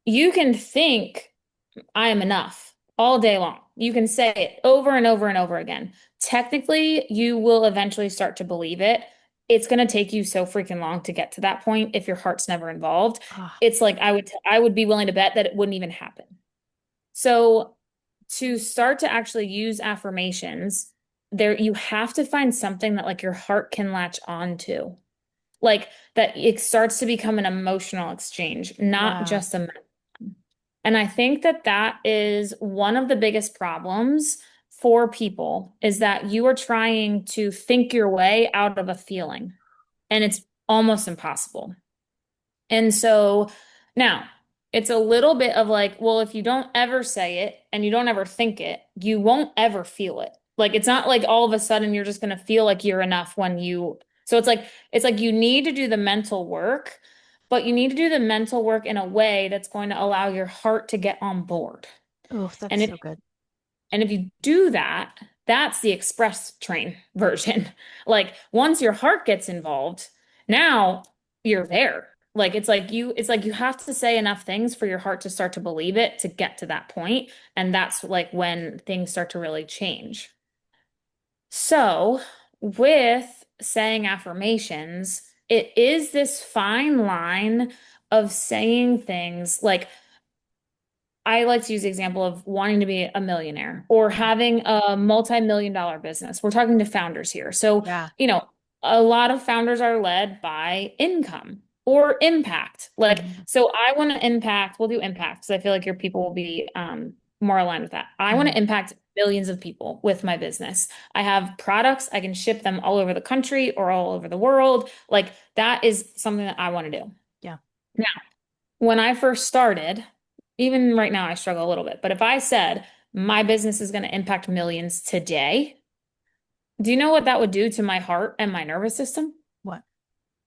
you can think I am enough all day long. You can say it over and over and over again. Technically, you will eventually start to believe it. It's going to take you so freaking long to get to that point if your heart's never involved. Ah, It's like I would be willing to bet that it wouldn't even happen. So, to start to actually use affirmations, there you have to find something that like your heart can latch onto. Like that it starts to become an emotional exchange, not yeah. just a. And I think that that is one of the biggest problems for people is that you are trying to think your way out of a feeling, and it's almost impossible. And so now it's a little bit of like, well, if you don't ever say it and you don't ever think it, you won't ever feel it. Like it's not like all of a sudden you're just going to feel like you're enough when you. So it's like you need to do the mental work, but you need to do the mental work in a way that's going to allow your heart to get on board. Oh, that's And if so good. and if you do that, that's the express train version. Like once your heart gets involved, now you're there. Like it's like you have to say enough things for your heart to start to believe it to get to that point, and that's like when things start to really change. So, with saying affirmations, it is this fine line of saying things like I like to use the example of wanting to be a millionaire or having a multi-million dollar business. We're talking to founders here. So, Yeah. you know, a lot of founders are led by income or impact. Like, Hmm. so I want to impact, we'll do impact because I feel like your people will be more aligned with that. I want Hmm. to impact millions of people with my business. I have products, I can ship them all over the country or all over the world. Like, that is something that I want to do. Yeah. When I first started, even right now, I struggle a little bit. But if I said my business is going to impact millions today, do you know what that would do to my heart and my nervous system? What?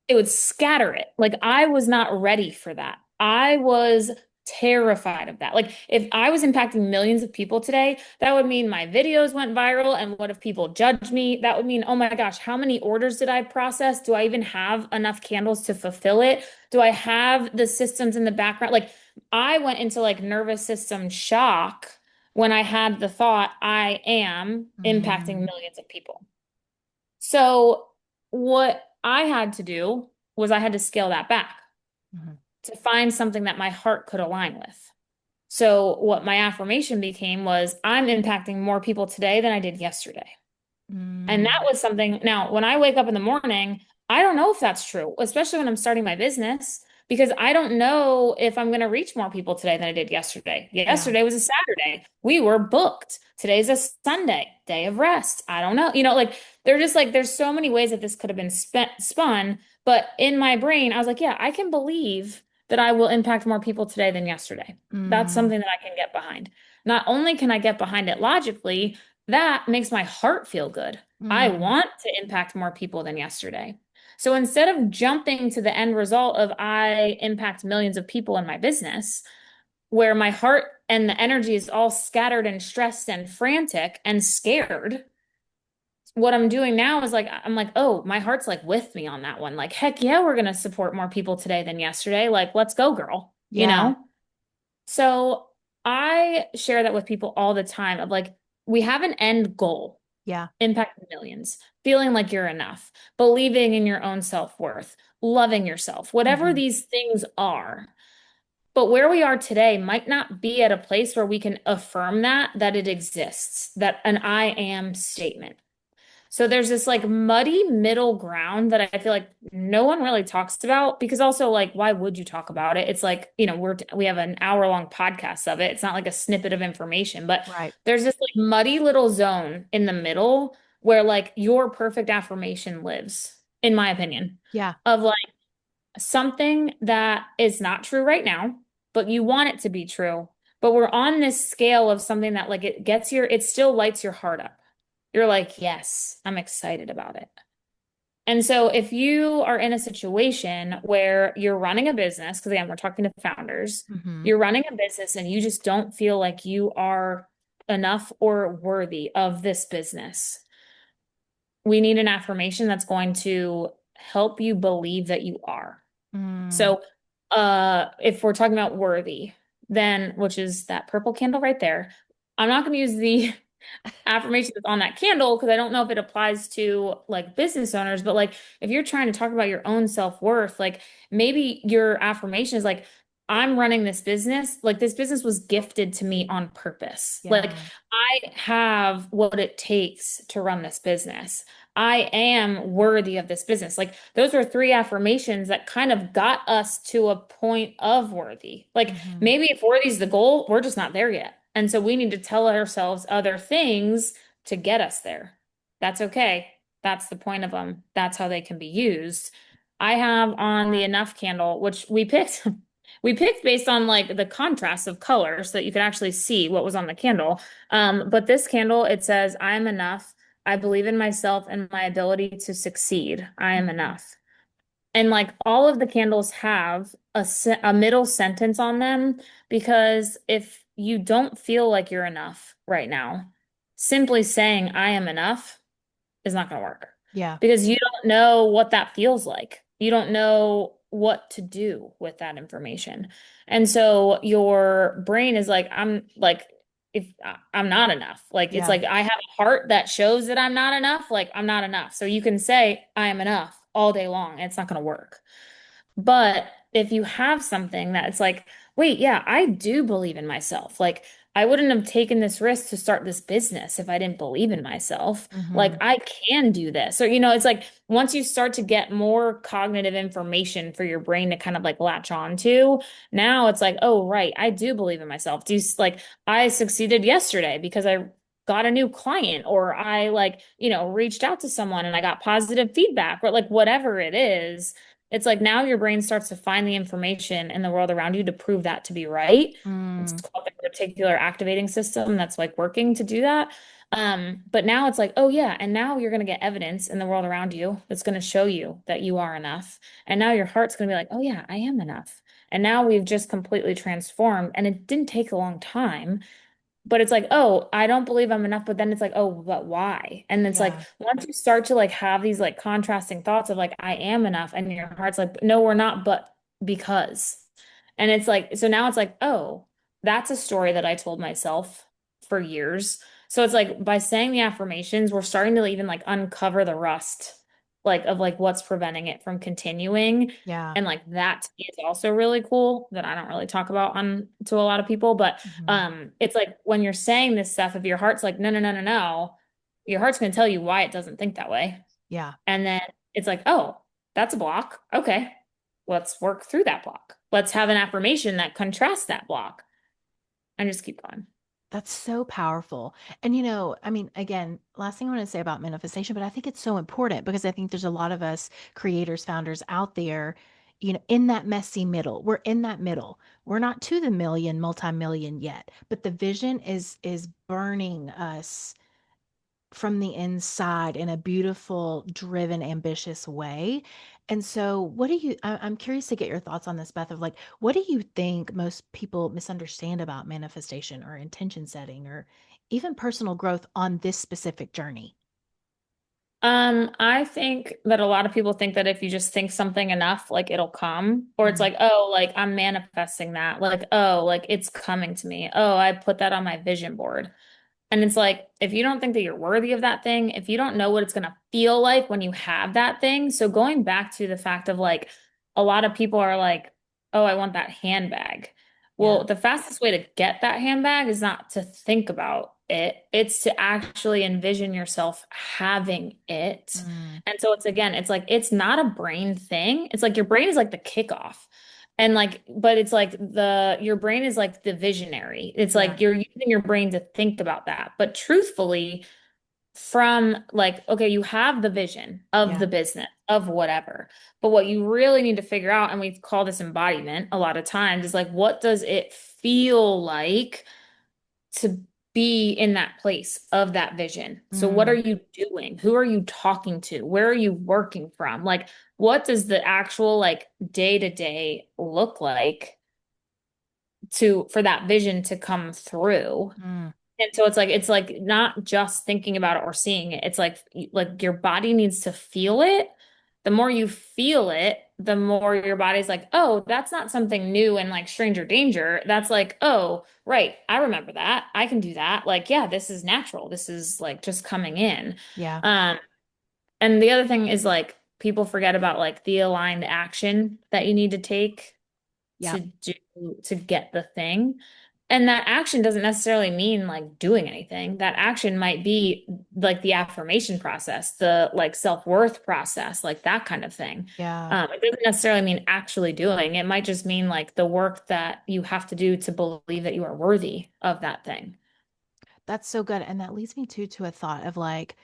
It would scatter it. Like I was not ready for that. I was terrified of that. Like if I was impacting millions of people today, that would mean my videos went viral. And what if people judge me? That would mean, oh my gosh, how many orders did I process? Do I even have enough candles to fulfill it? Do I have the systems in the background? Like I went into like nervous system shock when I had the thought I am impacting Mm. millions of people. So what I had to do was I had to scale that back Mhm. to find something that my heart could align with. So what my affirmation became was I'm impacting more people today than I did yesterday. And that Mm. was something. Now, when I wake up in the morning, I don't know if that's true, especially when I'm starting my business, because I don't know if I'm going to reach more people today than I did yesterday. Yeah. Yesterday was a Saturday. We were booked. Today's a Sunday, day of rest. I don't know. Like they're just like, there's so many ways that this could have been spun. But in my brain, I was like, yeah, I can believe that I will impact more people today than yesterday. That's Mm. something that I can get behind. Not only can I get behind it logically, that makes my heart feel good. I Mm. want to impact more people than yesterday. So instead of jumping to the end result of I impact millions of people in my business, where my heart and the energy is all scattered and stressed and frantic and scared, what I'm doing now is like, I'm like, oh, my heart's like with me on that one. Like, heck yeah, we're going to support more people today than yesterday. Like, let's go, girl, you Yeah. know? So I share that with people all the time of like, we have an end goal Yeah. impact millions, feeling like you're enough, believing in your own self-worth, loving yourself, whatever Hmm. these things are. But where we are today might not be at a place where we can affirm that it exists, that an I am statement. So there's this like muddy middle ground that I feel like no one really talks about because also like why would you talk about it? It's like, we have an hour-long podcast of it. It's not like a snippet of information, but Right. there's this like muddy little zone in the middle where like your perfect affirmation lives, in my opinion, Yeah. of like something that is not true right now, but you want it to be true. But we're on this scale of something that like it still lights your heart up. You're like, yes, I'm excited about it. And so if you are in a situation where you're running a business, because again, we're talking to founders, Hmm. you're running a business and you just don't feel like you are enough or worthy of this business, we need an affirmation that's going to help you believe that you are. Mm. So, if we're talking about worthy, then which is that purple candle right there, I'm not going to use the affirmation that's on that candle because I don't know if it applies to like business owners, but like if you're trying to talk about your own self-worth, like maybe your affirmation is like, I'm running this business, like this business was gifted to me on purpose. Like Yeah. I have what it takes to run this business. I am worthy of this business. Like those were three affirmations that kind of got us to a point of worthy. Like Hmm. maybe if worthy's the goal, we're just not there yet. And so we need to tell ourselves other things to get us there. That's okay. That's the point of them. That's how they can be used. I have on the enough candle, which we picked. We picked based on like the contrast of color so that you could actually see what was on the candle. But this candle, it says, I am enough. I believe in myself and my ability to succeed. I am Hmm. enough. And like all of the candles have a middle sentence on them because if you don't feel like you're enough right now, simply saying I am enough is not going to work Yeah. because you don't know what that feels like. You don't know what to do with that information. And so your brain is like, I'm like, if I'm not enough, like it's Yeah. like I have a heart that shows that I'm not enough, like I'm not enough. So you can say I am enough all day long, and it's not going to work. But if you have something that it's like, wait, yeah, I do believe in myself. Like, I wouldn't have taken this risk to start this business if I didn't believe in myself. Like, Hmm. I can do this. Or, it's like once you start to get more cognitive information for your brain to kind of like latch on to, now it's like, oh, right, I do believe in myself. Like, I succeeded yesterday because I got a new client, or I like, reached out to someone and I got positive feedback, or like whatever it is. It's like now your brain starts to find the information in the world around you to prove that to be right. It's Mm, called the reticular activating system that's like working to do that. But now it's like, oh yeah, and now you're going to get evidence in the world around you that's going to show you that you are enough. And now your heart's going to be like, oh yeah, I am enough. And now we've just completely transformed. And it didn't take a long time, but it's like, oh, I don't believe I'm enough. But then it's like, oh, but why? And it's like, yeah. once you start to like have these like contrasting thoughts of like, I am enough, and your heart's like, no, we're not, but because. And it's like, so now it's like, oh, that's a story that I told myself for years. So it's like by saying the affirmations, we're starting to even like uncover the rust, like of like what's preventing it from continuing. Yeah. And like that is also really cool that I don't really talk about on to a lot of people. But Hmm. it's like when you're saying this stuff, if your heart's like, no, no, no, no, no, your heart's going to tell you why it doesn't think that way. Yeah. And then it's like, oh, that's a block. Okay, let's work through that block. Let's have an affirmation that contrasts that block and just keep going. That's so powerful. And, I mean, again, last thing I want to say about manifestation, but I think it's so important because I think there's a lot of us creators, founders out there, in that messy middle. We're in that middle. We're not to the million, multi-million yet, but the vision is burning us from the inside in a beautiful, driven, ambitious way. And so, I'm curious to get your thoughts on this, Beth, of like, what do you think most people misunderstand about manifestation or intention setting or even personal growth on this specific journey? I think that a lot of people think that if you just think something enough, like it'll come, or it's Mm, like, oh, like I'm manifesting that, like, oh, like it's coming to me. Oh, I put that on my vision board. And it's like, if you don't think that you're worthy of that thing, if you don't know what it's going to feel like when you have that thing. So going back to the fact of like, a lot of people are like, oh, I want that handbag. yeah. Well, the fastest way to get that handbag is not to think about it, it's to actually envision yourself having it. Mm, And so it's again, it's like, it's not a brain thing. It's like your brain is like the kickoff. And like, but it's like your brain is like the visionary. It's yeah. like you're using your brain to think about that. But truthfully, from like, okay, you have the vision of Yeah. the business, of whatever. But what you really need to figure out, and we call this embodiment a lot of times, is like, what does it feel like to be in that place of that vision? So what are Mm, you doing? Who are you talking to? Where are you working from? Like, what does the actual like day to day look like to for that vision to come through? mm, And so it's like not just thinking about it or seeing it. It's like your body needs to feel it. The more you feel it, the more your body's like, oh, that's not something new and like stranger danger. That's like, oh, right, I remember that. I can do that. Like, yeah, this is natural. This is like just coming in. yeah. Um, and the other thing is like people forget about like the aligned action that you need to take Yeah. to do to get the thing. And that action doesn't necessarily mean like doing anything. That action might be like the affirmation process, the like self-worth process, like that kind of thing. Yeah. It doesn't necessarily mean actually doing. It might just mean like the work that you have to do to believe that you are worthy of that thing. That's so good. And that leads me to a thought of like,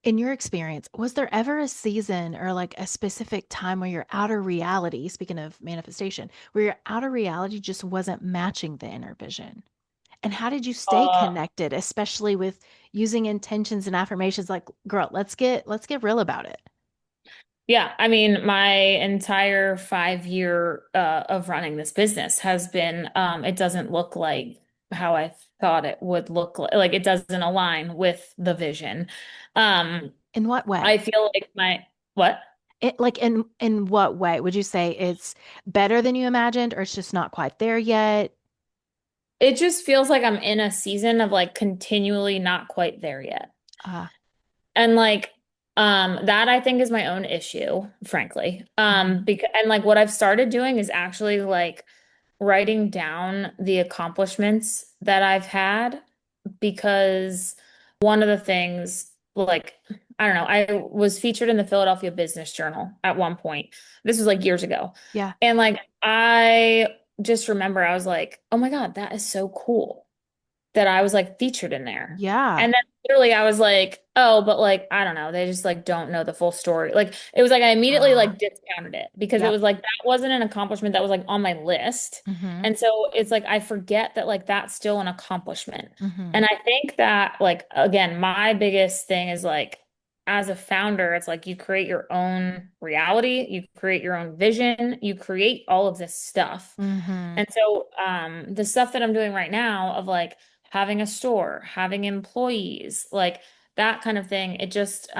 in your experience, was there ever a season or like a specific time where your outer reality, speaking of manifestation, where your outer reality just wasn't matching the inner vision? And how did you stay Uh, connected, especially with using intentions and affirmations like, girl, let's get real about it. Yeah, I mean, my entire 5 year of running this business has been it doesn't look like how I thought it would look like. Like it doesn't align with the vision. Um, In what I way? feel like my what? In what way would you say it's better than you imagined, or it's just not quite there yet? It just feels like I'm in a season of like continually not quite there yet. Uh, And like that I think is my own issue, frankly. mhm. Because and like what I've started doing is actually like writing down the accomplishments that I've had because one of the things, like, I don't know, I was featured in the Philadelphia Business Journal at one point. This was like years ago. Yeah. And like, I just remember I was like, oh my God, that is so cool that I was like featured in there. Yeah. And then literally I was like, oh, but like, I don't know. They just like don't know the full story. Like it was like I immediately Ah, like discounted it because it yep. was like that wasn't an accomplishment that was like on my list. Mm-hmm. And so it's like I forget that like that's still an accomplishment. Mm-hmm. And I think that like again, my biggest thing is like as a founder, it's like you create your own reality, you create your own vision, you create all of this stuff. Mm-hmm. And so the stuff that I'm doing right now of like having a store, having employees, like that kind of thing, it just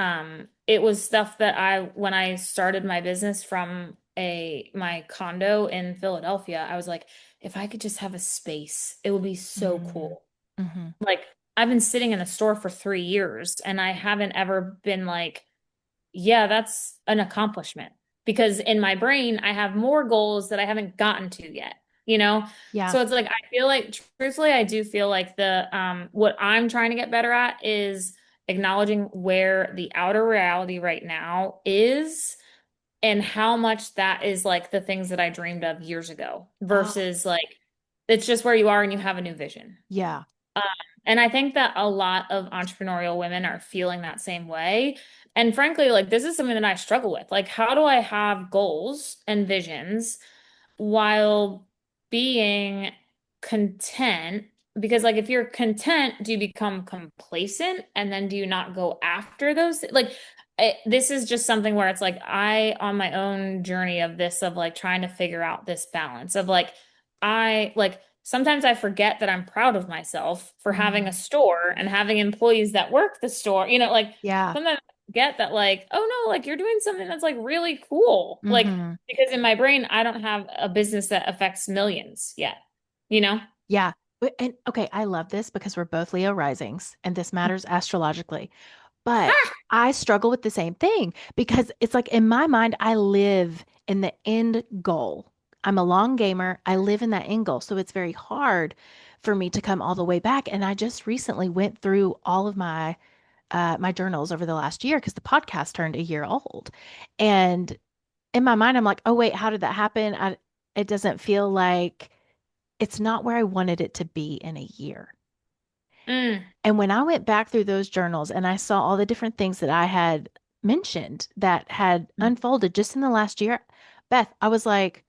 it was stuff that I when I started my business from a my condo in Philadelphia, I was like, if I could just have a space, it would be so Mm-hmm. cool. Mm-hmm. Like I've been sitting in a store for 3 years and I haven't ever been like yeah, that's an accomplishment because in my brain, I have more goals that I haven't gotten to yet, you know? Yeah. So it's like, I feel like, truthfully, I do feel like what I'm trying to get better at is acknowledging where the outer reality right now is and how much that is like the things that I dreamed of years ago Oh, versus like, it's just where you are and you have a new vision. yeah. Um, and I think that a lot of entrepreneurial women are feeling that same way. And frankly, like this is something that I struggle with. Like, how do I have goals and visions while being content? Because, like, if you're content, do you become complacent and then do you not go after those? Like, this is just something where it's like on my own journey of this, of like trying to figure out this balance of like, sometimes I forget that I'm proud of myself for having a Mm-hmm. store and having employees that work the store. Like Yeah. sometimes I forget that, like, oh no, like you're doing something that's like really cool. Like, Mm-hmm. because in my brain, I don't have a business that affects millions yet, you know? Yeah. And okay, I love this because we're both Leo risings and this matters astrologically. But Ha! I struggle with the same thing because it's like in my mind, I live in the end goal. I'm a long gamer. I live in that end goal. So it's very hard for me to come all the way back. And I just recently went through all of my journals over the last year because the podcast turned a year old. And in my mind, I'm like, oh wait, how did that happen? It doesn't feel like it's not where I wanted it to be in a year. Mm, And when I went back through those journals and I saw all the different things that I had mentioned that had unfolded just in the last year, Beth, I was like,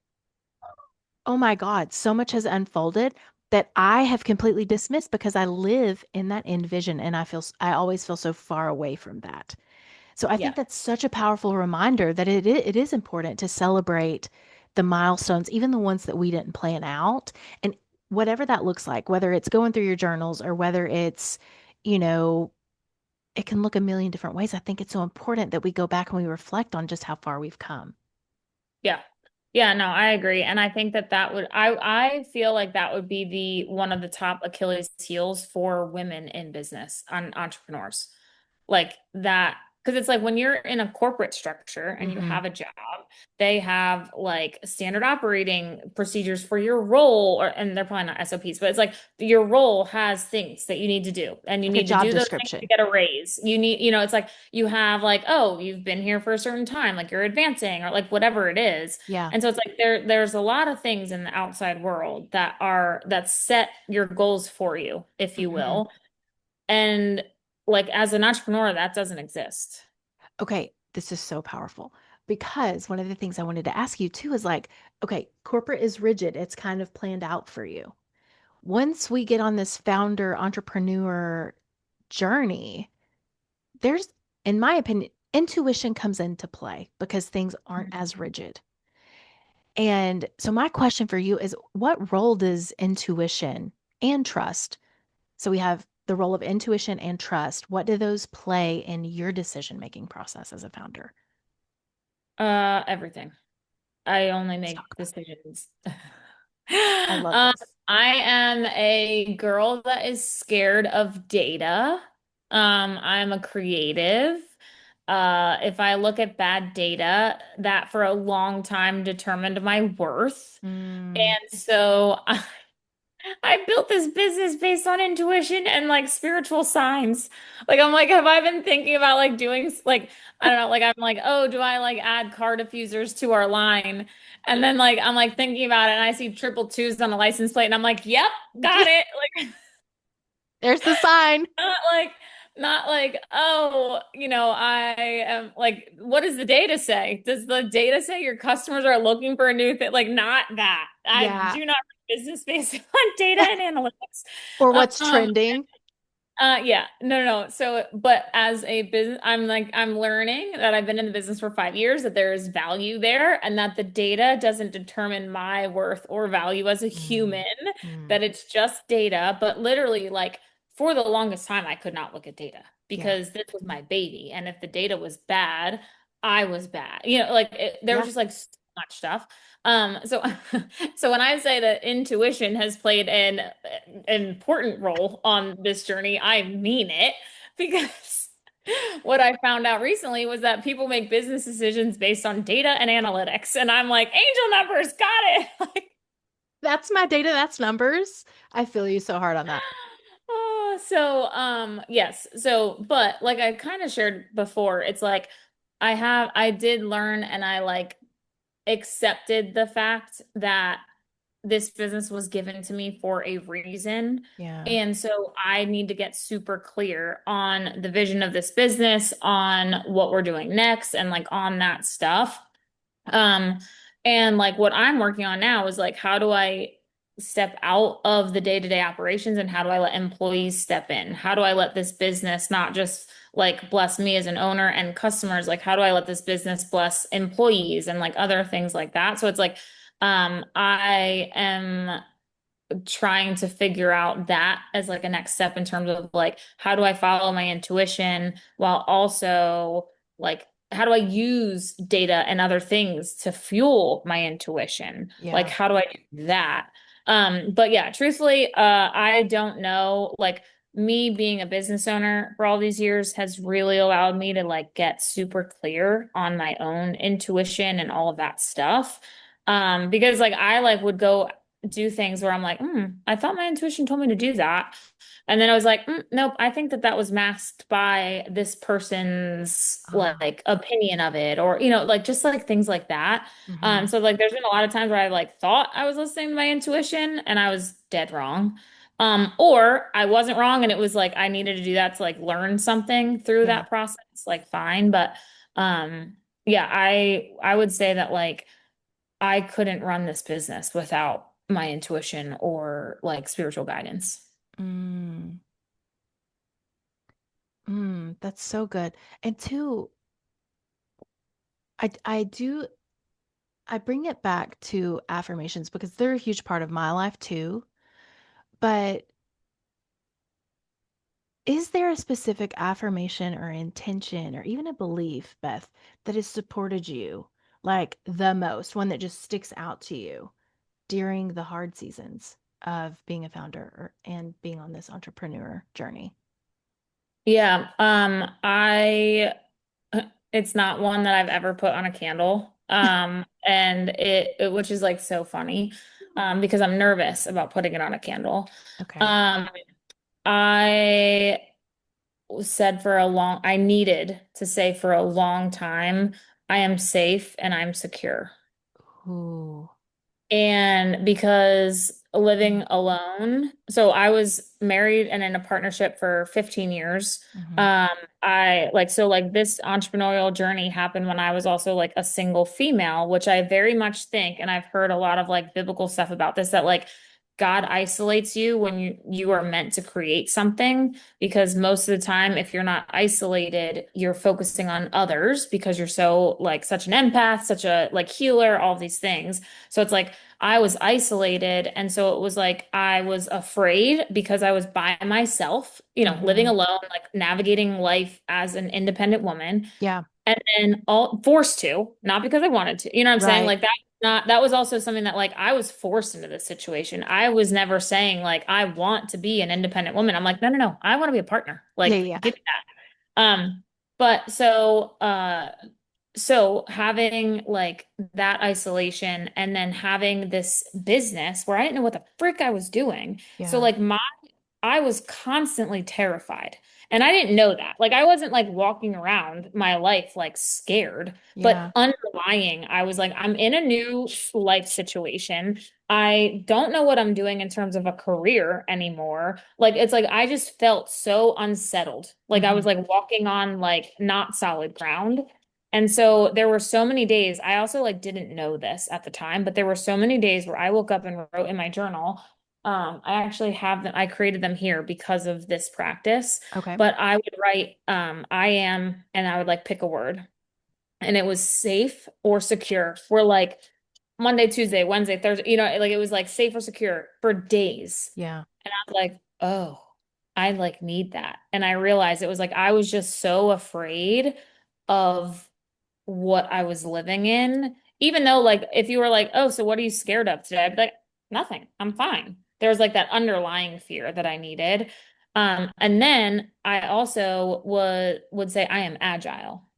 oh my God, so much has unfolded that I have completely dismissed because I live in that end vision and I always feel so far away from that. So I think yeah. that's such a powerful reminder that it is important to celebrate the milestones, even the ones that we didn't plan out. And whatever that looks like, whether it's going through your journals or whether it's, you know, it can look a million different ways. I think it's so important that we go back and we reflect on just how far we've come. Yeah. Yeah, no, I agree. And I think that I feel like that would be the one of the top Achilles heels for women in business on entrepreneurs. Like that, because it's like when you're in a corporate structure and you Hmm. have a job, they have like standard operating procedures for your role, and they're probably not SOPs, but it's like your role has things that you need to do, and you Like a need to job do those things to description. get a raise. You need, it's like you have like, oh, you've been here for a certain time, like you're advancing or like whatever it is. Yeah. And so it's like there's a lot of things in the outside world that set your goals for you, if you Hmm. will. And like as an entrepreneur, that doesn't exist. Okay, this is so powerful because one of the things I wanted to ask you too is like, okay, corporate is rigid, it's kind of planned out for you. Once we get on this founder entrepreneur journey, there's, in my opinion, intuition comes into play because things aren't as rigid. And so, my question for you is what role does intuition and trust? So, we have the role of intuition and trust. What do those play in your decision making process as a founder? Everything. I only Let's talk make about it. decisions. I love this. I am a girl that is scared of data. I'm a creative. If I look at bad data, that for a long time determined my worth. Mm, And so I built this business based on intuition and like spiritual signs. Like I'm like, have I been thinking about like doing like I don't know, like I'm like, oh, do I like add car diffusers to our line? And then like I'm like thinking about it and I see triple twos on the license plate and I'm like, yep, got it. Like there's the sign. not like not like, oh, I am like, what does the data say? Does the data say your customers are looking for a new thing? Like not that. I Yeah. do not run business based on data and analytics. Or what's Um, trending. yeah, no. So, but as a business, I'm learning that I've been in the business for 5 years, that there is value there, and that the data doesn't determine my worth or value as a Mm, human, mm, that it's just data. But literally, like for the longest time, I could not look at data yeah. because this was my baby. And if the data was bad, I was bad. There was Yeah. just like so much stuff. So so when I say that intuition has played an important role on this journey, I mean it because what I found out recently was that people make business decisions based on data and analytics. And I'm like, angel numbers, got it. Like, That's my data. That's numbers. I feel you so hard on that. oh, so yes. So, but like I kind of shared before, it's like I did learn and I like accepted the fact that this business was given to me for a reason. Yeah. And so I need to get super clear on the vision of this business, on what we're doing next, and like on that stuff. Um, and like what I'm working on now is like, how do I step out of the day-to-day operations and how do I let employees step in? How do I let this business not just like bless me as an owner and customers? Like, how do I let this business bless employees and like other things like that? So it's like, I am trying to figure out that as like a next step in terms of like how do I follow my intuition while also like how do I use data and other things to fuel my intuition? Like Yeah. how do I do that? But yeah, truthfully, I don't know. Like me being a business owner for all these years has really allowed me to like get super clear on my own intuition and all of that stuff. Because like I like would go do things where I'm like, I thought my intuition told me to do that. And then I was like, nope, I think that that was masked by this person's Oh. like opinion of it, or, like just like things like that. Hmm. So like there's been a lot of times where I like thought I was listening to my intuition and I was dead wrong. Or I wasn't wrong and it was like I needed to do that to like learn something through Yeah. that process, like fine. But yeah, I would say that like I couldn't run this business without my intuition or like spiritual guidance. Mm, that's so good. And two, I do I bring it back to affirmations because they're a huge part of my life too. But is there a specific affirmation or intention or even a belief, Beth, that has supported you like the most, one that just sticks out to you during the hard seasons of being a founder and being on this entrepreneur journey? Yeah, I it's not one that I've ever put on a candle. And which is like so funny, because I'm nervous about putting it on a candle. Okay. Um, I I needed to say for a long time, I am safe and I'm secure. Ooh. And because living Mm-hmm. alone, so I was married and in a partnership for 15 years. Mm-hmm. Um, so this entrepreneurial journey happened when I was also like a single female, which I very much think, and I've heard a lot of like biblical stuff about this, that like God isolates you when you are meant to create something, because most of the time, if you're not isolated, you're focusing on others because you're so like such an empath, such a like healer, all these things. So it's like I was isolated. And so it was like I was afraid because I was by myself, living Mm-hmm. alone, like navigating life as an independent woman, Yeah. and then all forced to, not because I wanted to. You know what I'm saying? Right. Like that was also something that like I was forced into this situation. I was never saying like I want to be an independent woman. I'm like, no, I want to be a partner. Yeah. Like, Yeah. give me that. But so having like that isolation and then having this business where I didn't know what the frick I was doing. So Yeah. like I was constantly terrified. And I didn't know that. Like I wasn't like walking around my life like scared, but Yeah. underlying, I was like, I'm in a new life situation. I don't know what I'm doing in terms of a career anymore. Like it's like I just felt so unsettled. Like I Hmm. was like walking on like not solid ground. And so there were so many days, I also like didn't know this at the time, but there were so many days where I woke up and wrote in my journal. I actually have them, I created them here because of this practice, Okay. but I would write, I am, and I would like pick a word. And it was safe or secure. We're like Monday, Tuesday, Wednesday, Thursday, like it was like safe or secure for days. Yeah. And I was like, oh, I like need that. And I realized it was like I was just so afraid of what I was living in. Even though, like, if you were like, oh, so what are you scared of today? I'd be like, nothing. I'm fine. There was like that underlying fear that I needed. And then I also would say I am agile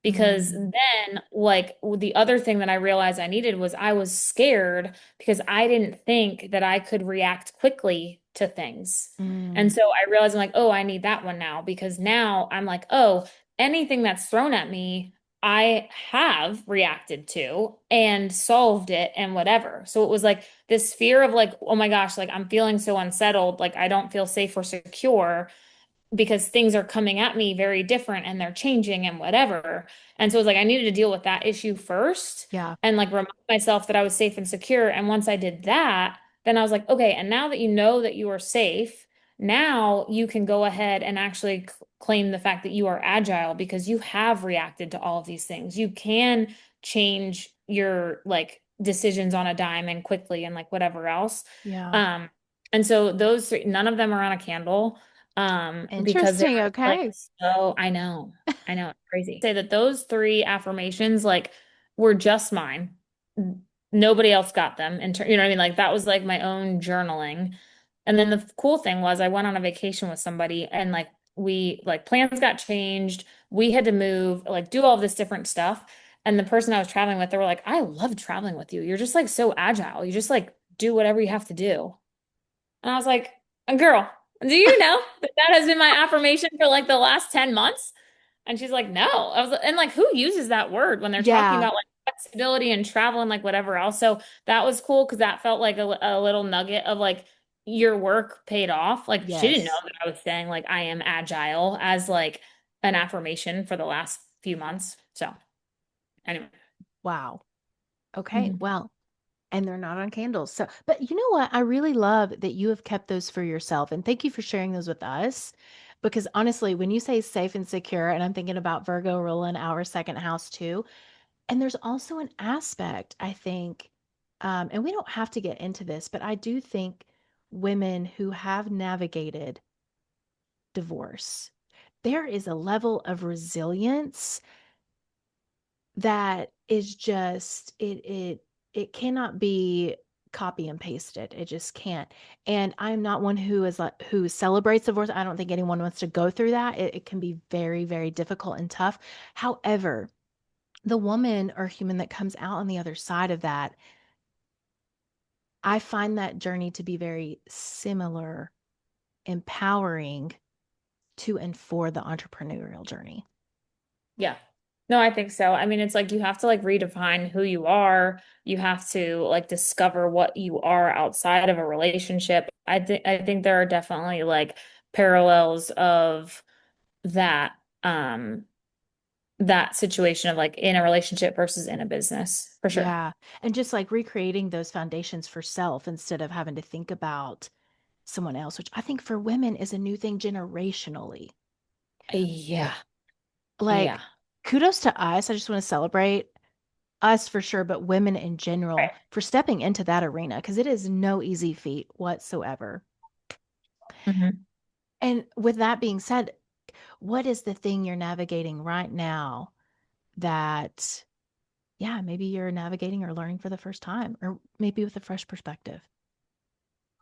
because Mm, then like the other thing that I realized I needed was I was scared because I didn't think that I could react quickly to things. And mm, so I realized I'm like, oh, I need that one now because now I'm like, oh, anything that's thrown at me, I have reacted to and solved it and whatever. So it was like this fear of like, oh my gosh, like I'm feeling so unsettled, like I don't feel safe or secure because things are coming at me very different and they're changing and whatever. And so it was like I needed to deal with that issue first yeah. and like remind myself that I was safe and secure. And once I did that, then I was like, okay, and now that you know that you are safe, now you can go ahead and actually claim the fact that you are agile because you have reacted to all of these things. You can change your like decisions on a dime and quickly and like whatever else. Yeah. Um, and so those three, none of them are on a candle because they're Interesting. like, Okay. so I know, it's crazy. Say that those three affirmations, like, were just mine. Nobody else got them. You know what I mean? Like, that was like my own journaling. And then the cool thing was, I went on a vacation with somebody and like, like, plans got changed. We had to move, like, do all this different stuff. And the person I was traveling with, they were like, I love traveling with you. You're just like so agile. You just like do whatever you have to do. And I was like, girl, do you know that that has been my affirmation for like the last 10 months? And she's like, no. And like, who uses that word when they're talking Yeah. about like flexibility and travel and like whatever else? So that was cool because that felt like a little nugget of like your work paid off. Like, she didn't know Yes. that I was saying like I am agile as like an affirmation for the last few months. So, anyway. Wow. Okay. Mhm. Well, and they're not on candles. So, but you know what? I really love that you have kept those for yourself. And thank you for sharing those with us. Because honestly, when you say safe and secure, and I'm thinking about Virgo ruling our second house too, and there's also an aspect, I think, and we don't have to get into this, but I do think women who have navigated divorce, there is a level of resilience that is just it cannot be copy and pasted. It just can't. And I'm not one who is like who celebrates divorce. I don't think anyone wants to go through that. It can be very, very difficult and tough. However, the woman or human that comes out on the other side of that, I find that journey to be very similar, empowering to and for the entrepreneurial journey. Yeah. No, I think so. I mean, it's like you have to like redefine who you are. You have to like discover what you are outside of a relationship. I think there are definitely like parallels of that um that situation of like in a relationship versus in a business, for sure. Yeah. And just like recreating those foundations for self instead of having to think about someone else, which I think for women is a new thing generationally. Yeah. Like, Yeah. kudos to us. I just want to celebrate us for sure, but women in general Right. for stepping into that arena because it is no easy feat whatsoever. Mhm. And with that being said, what is the thing you're navigating right now that, yeah, maybe you're navigating or learning for the first time, or maybe with a fresh perspective?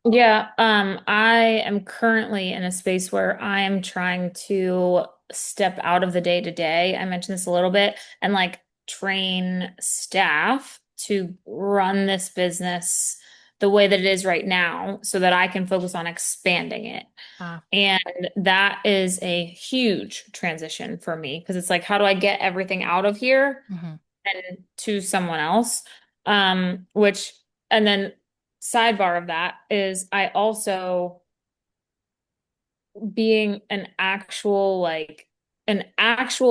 Yeah, I am currently in a space where I am trying to step out of the day to day. I mentioned this a little bit, and like train staff to run this business the way that it is right now so that I can focus on expanding it. Ah, And that is a huge transition for me because it's like, how do I get everything out of here hmm and to someone else? Which, and then sidebar of that is I also being an actual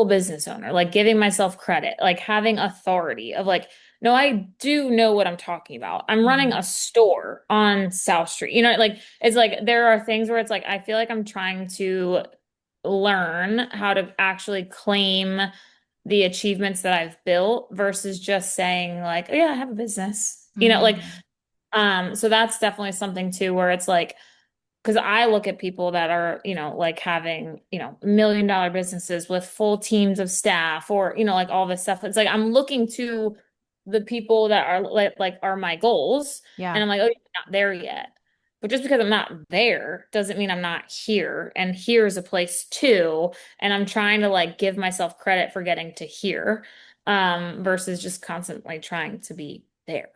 business owner, like giving myself credit, like having authority of like, no, I do know what I'm talking about. I'm running hmm a store on South Street. Like it's like there are things where it's like I feel like I'm trying to learn how to actually claim the achievements that I've built versus just saying like, oh yeah, I have a business. hmm So that's definitely something too where it's like because I look at people that are, like having, $1 million businesses with full teams of staff or, like all this stuff. It's like I'm looking to the people that are like are my goals. Yeah. And I'm like, oh, you're not there yet. But just because I'm not there doesn't mean I'm not here. And here's a place too. And I'm trying to like give myself credit for getting to here, versus just constantly trying to be there.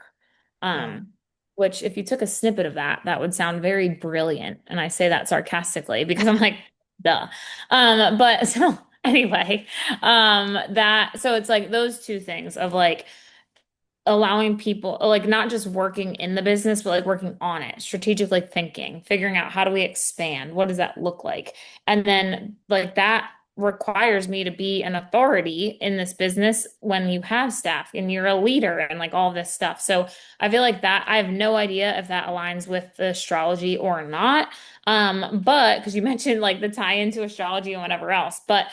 Yeah. Um, which if you took a snippet of that, that would sound very brilliant. And I say that sarcastically because I'm like, duh. But so anyway, so it's like those two things of like allowing people like not just working in the business but like working on it, strategically thinking, figuring out how do we expand, what does that look like, and then like that requires me to be an authority in this business when you have staff and you're a leader and like all this stuff. So I feel like that I have no idea if that aligns with the astrology or not, but because you mentioned like the tie into astrology and whatever else, but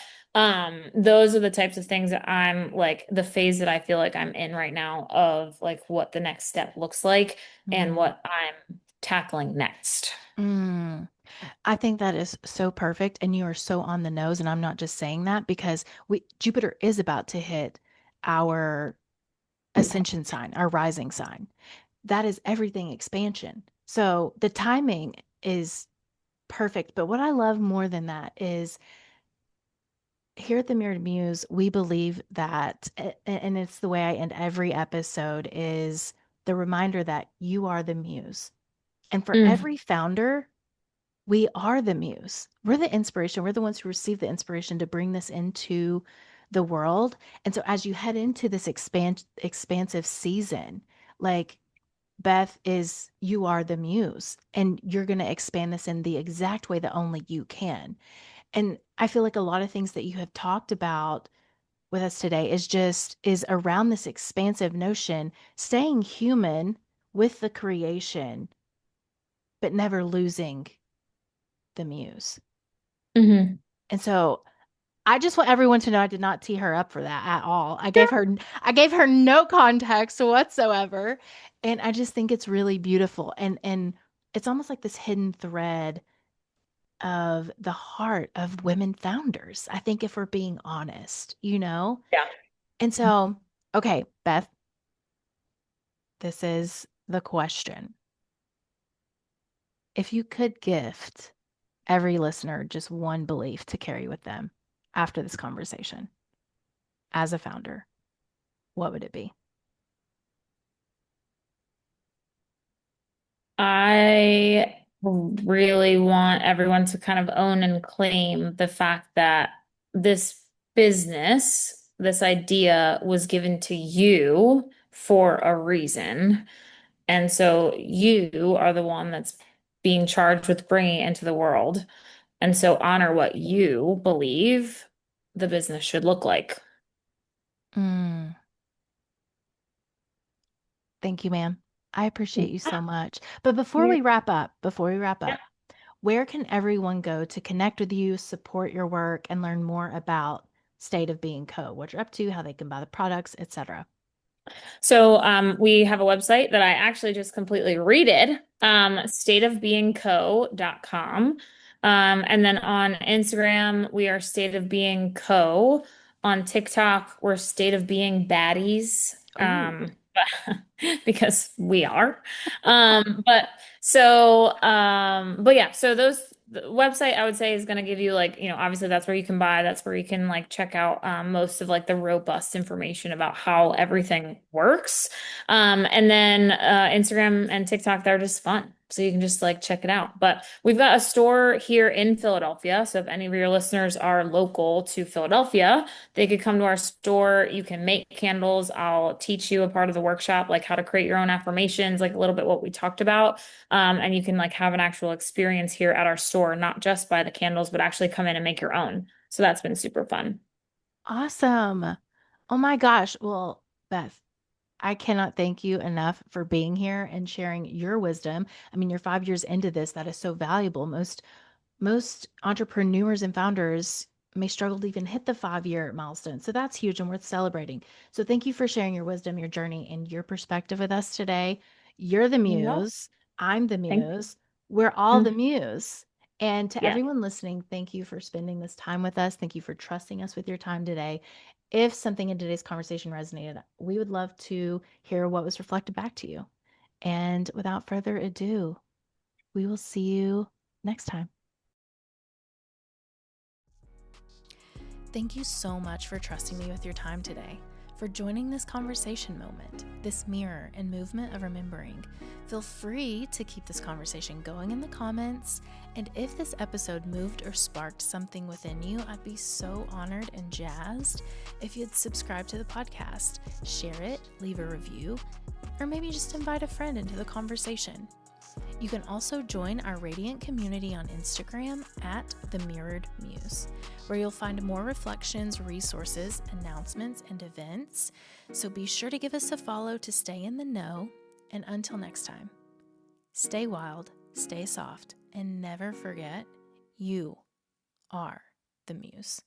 those are the types of things that I'm like the phase that I feel like I'm in right now of like what the next step looks like and Mm. what I'm tackling next. Mm. I think that is so perfect, and you are so on the nose. And I'm not just saying that because we Jupiter is about to hit our ascension sign, our rising sign. That is everything expansion. So the timing is perfect. But what I love more than that is here at the Mirrored Muse, we believe that, and it's the way I end every episode, is the reminder that you are the muse. And for Mm, every founder, we are the muse. We're the inspiration. We're the ones who receive the inspiration to bring this into the world. And so as you head into this expansive season, like Beth is, you are the muse, and you're going to expand this in the exact way that only you can. And I feel like a lot of things that you have talked about with us today is around this expansive notion, staying human with the creation, but never losing the muse. hmm And so I just want everyone to know I did not tee her up for that at all. Yeah. I gave her no context whatsoever. And I just think it's really beautiful. And it's almost like this hidden thread of the heart of women founders. I think if we're being honest, you know? Yeah. And so, okay, Beth, this is the question. If you could gift every listener just one belief to carry with them after this conversation as a founder, what would it be? I really want everyone to kind of own and claim the fact that this business, this idea was given to you for a reason. And so you are the one that's being charged with bringing it into the world. And so honor what you believe the business should look like. Mm, thank you, ma'am. I appreciate you so much. But before we wrap Yeah. up, where can everyone go to connect with you, support your work, and learn more about State of Being Co., what you're up to, how they can buy the products, etc.? So we have a website that I actually just completely redid, stateofbeingco.com. And then on Instagram, we are State of Being Co. On TikTok, we're State of Being Baddies, Oh, because we are. But yeah, so those the website I would say is going to give you like, obviously that's where you can buy, that's where you can like check out most of like the robust information about how everything works. And then Instagram and TikTok, they're just fun. So you can just like check it out. But we've got a store here in Philadelphia. So if any of your listeners are local to Philadelphia, they could come to our store. You can make candles. I'll teach you a part of the workshop, like how to create your own affirmations, like a little bit what we talked about. And you can like have an actual experience here at our store, not just buy the candles, but actually come in and make your own. So that's been super fun. Awesome. Oh my gosh. Well, Beth, I cannot thank you enough for being here and sharing your wisdom. I mean, you're 5 years into this. That is so valuable. Most entrepreneurs and founders may struggle to even hit the 5 year milestone. So that's huge and worth celebrating. So thank you for sharing your wisdom, your journey, and your perspective with us today. You're the Yep. muse. I'm the Thank muse. We're all you. the muse. And to Yeah. everyone listening, thank you for spending this time with us. Thank you for trusting us with your time today. If something in today's conversation resonated, we would love to hear what was reflected back to you. And without further ado, we will see you next time. Thank you so much for trusting me with your time today, for joining this conversation moment, this mirror and movement of remembering. Feel free to keep this conversation going in the comments. And if this episode moved or sparked something within you, I'd be so honored and jazzed if you'd subscribe to the podcast, share it, leave a review, or maybe just invite a friend into the conversation. You can also join our Radiant community on Instagram at the Mirrored Muse, where you'll find more reflections, resources, announcements, and events. So be sure to give us a follow to stay in the know. And until next time, stay wild, stay soft, and never forget you are the muse.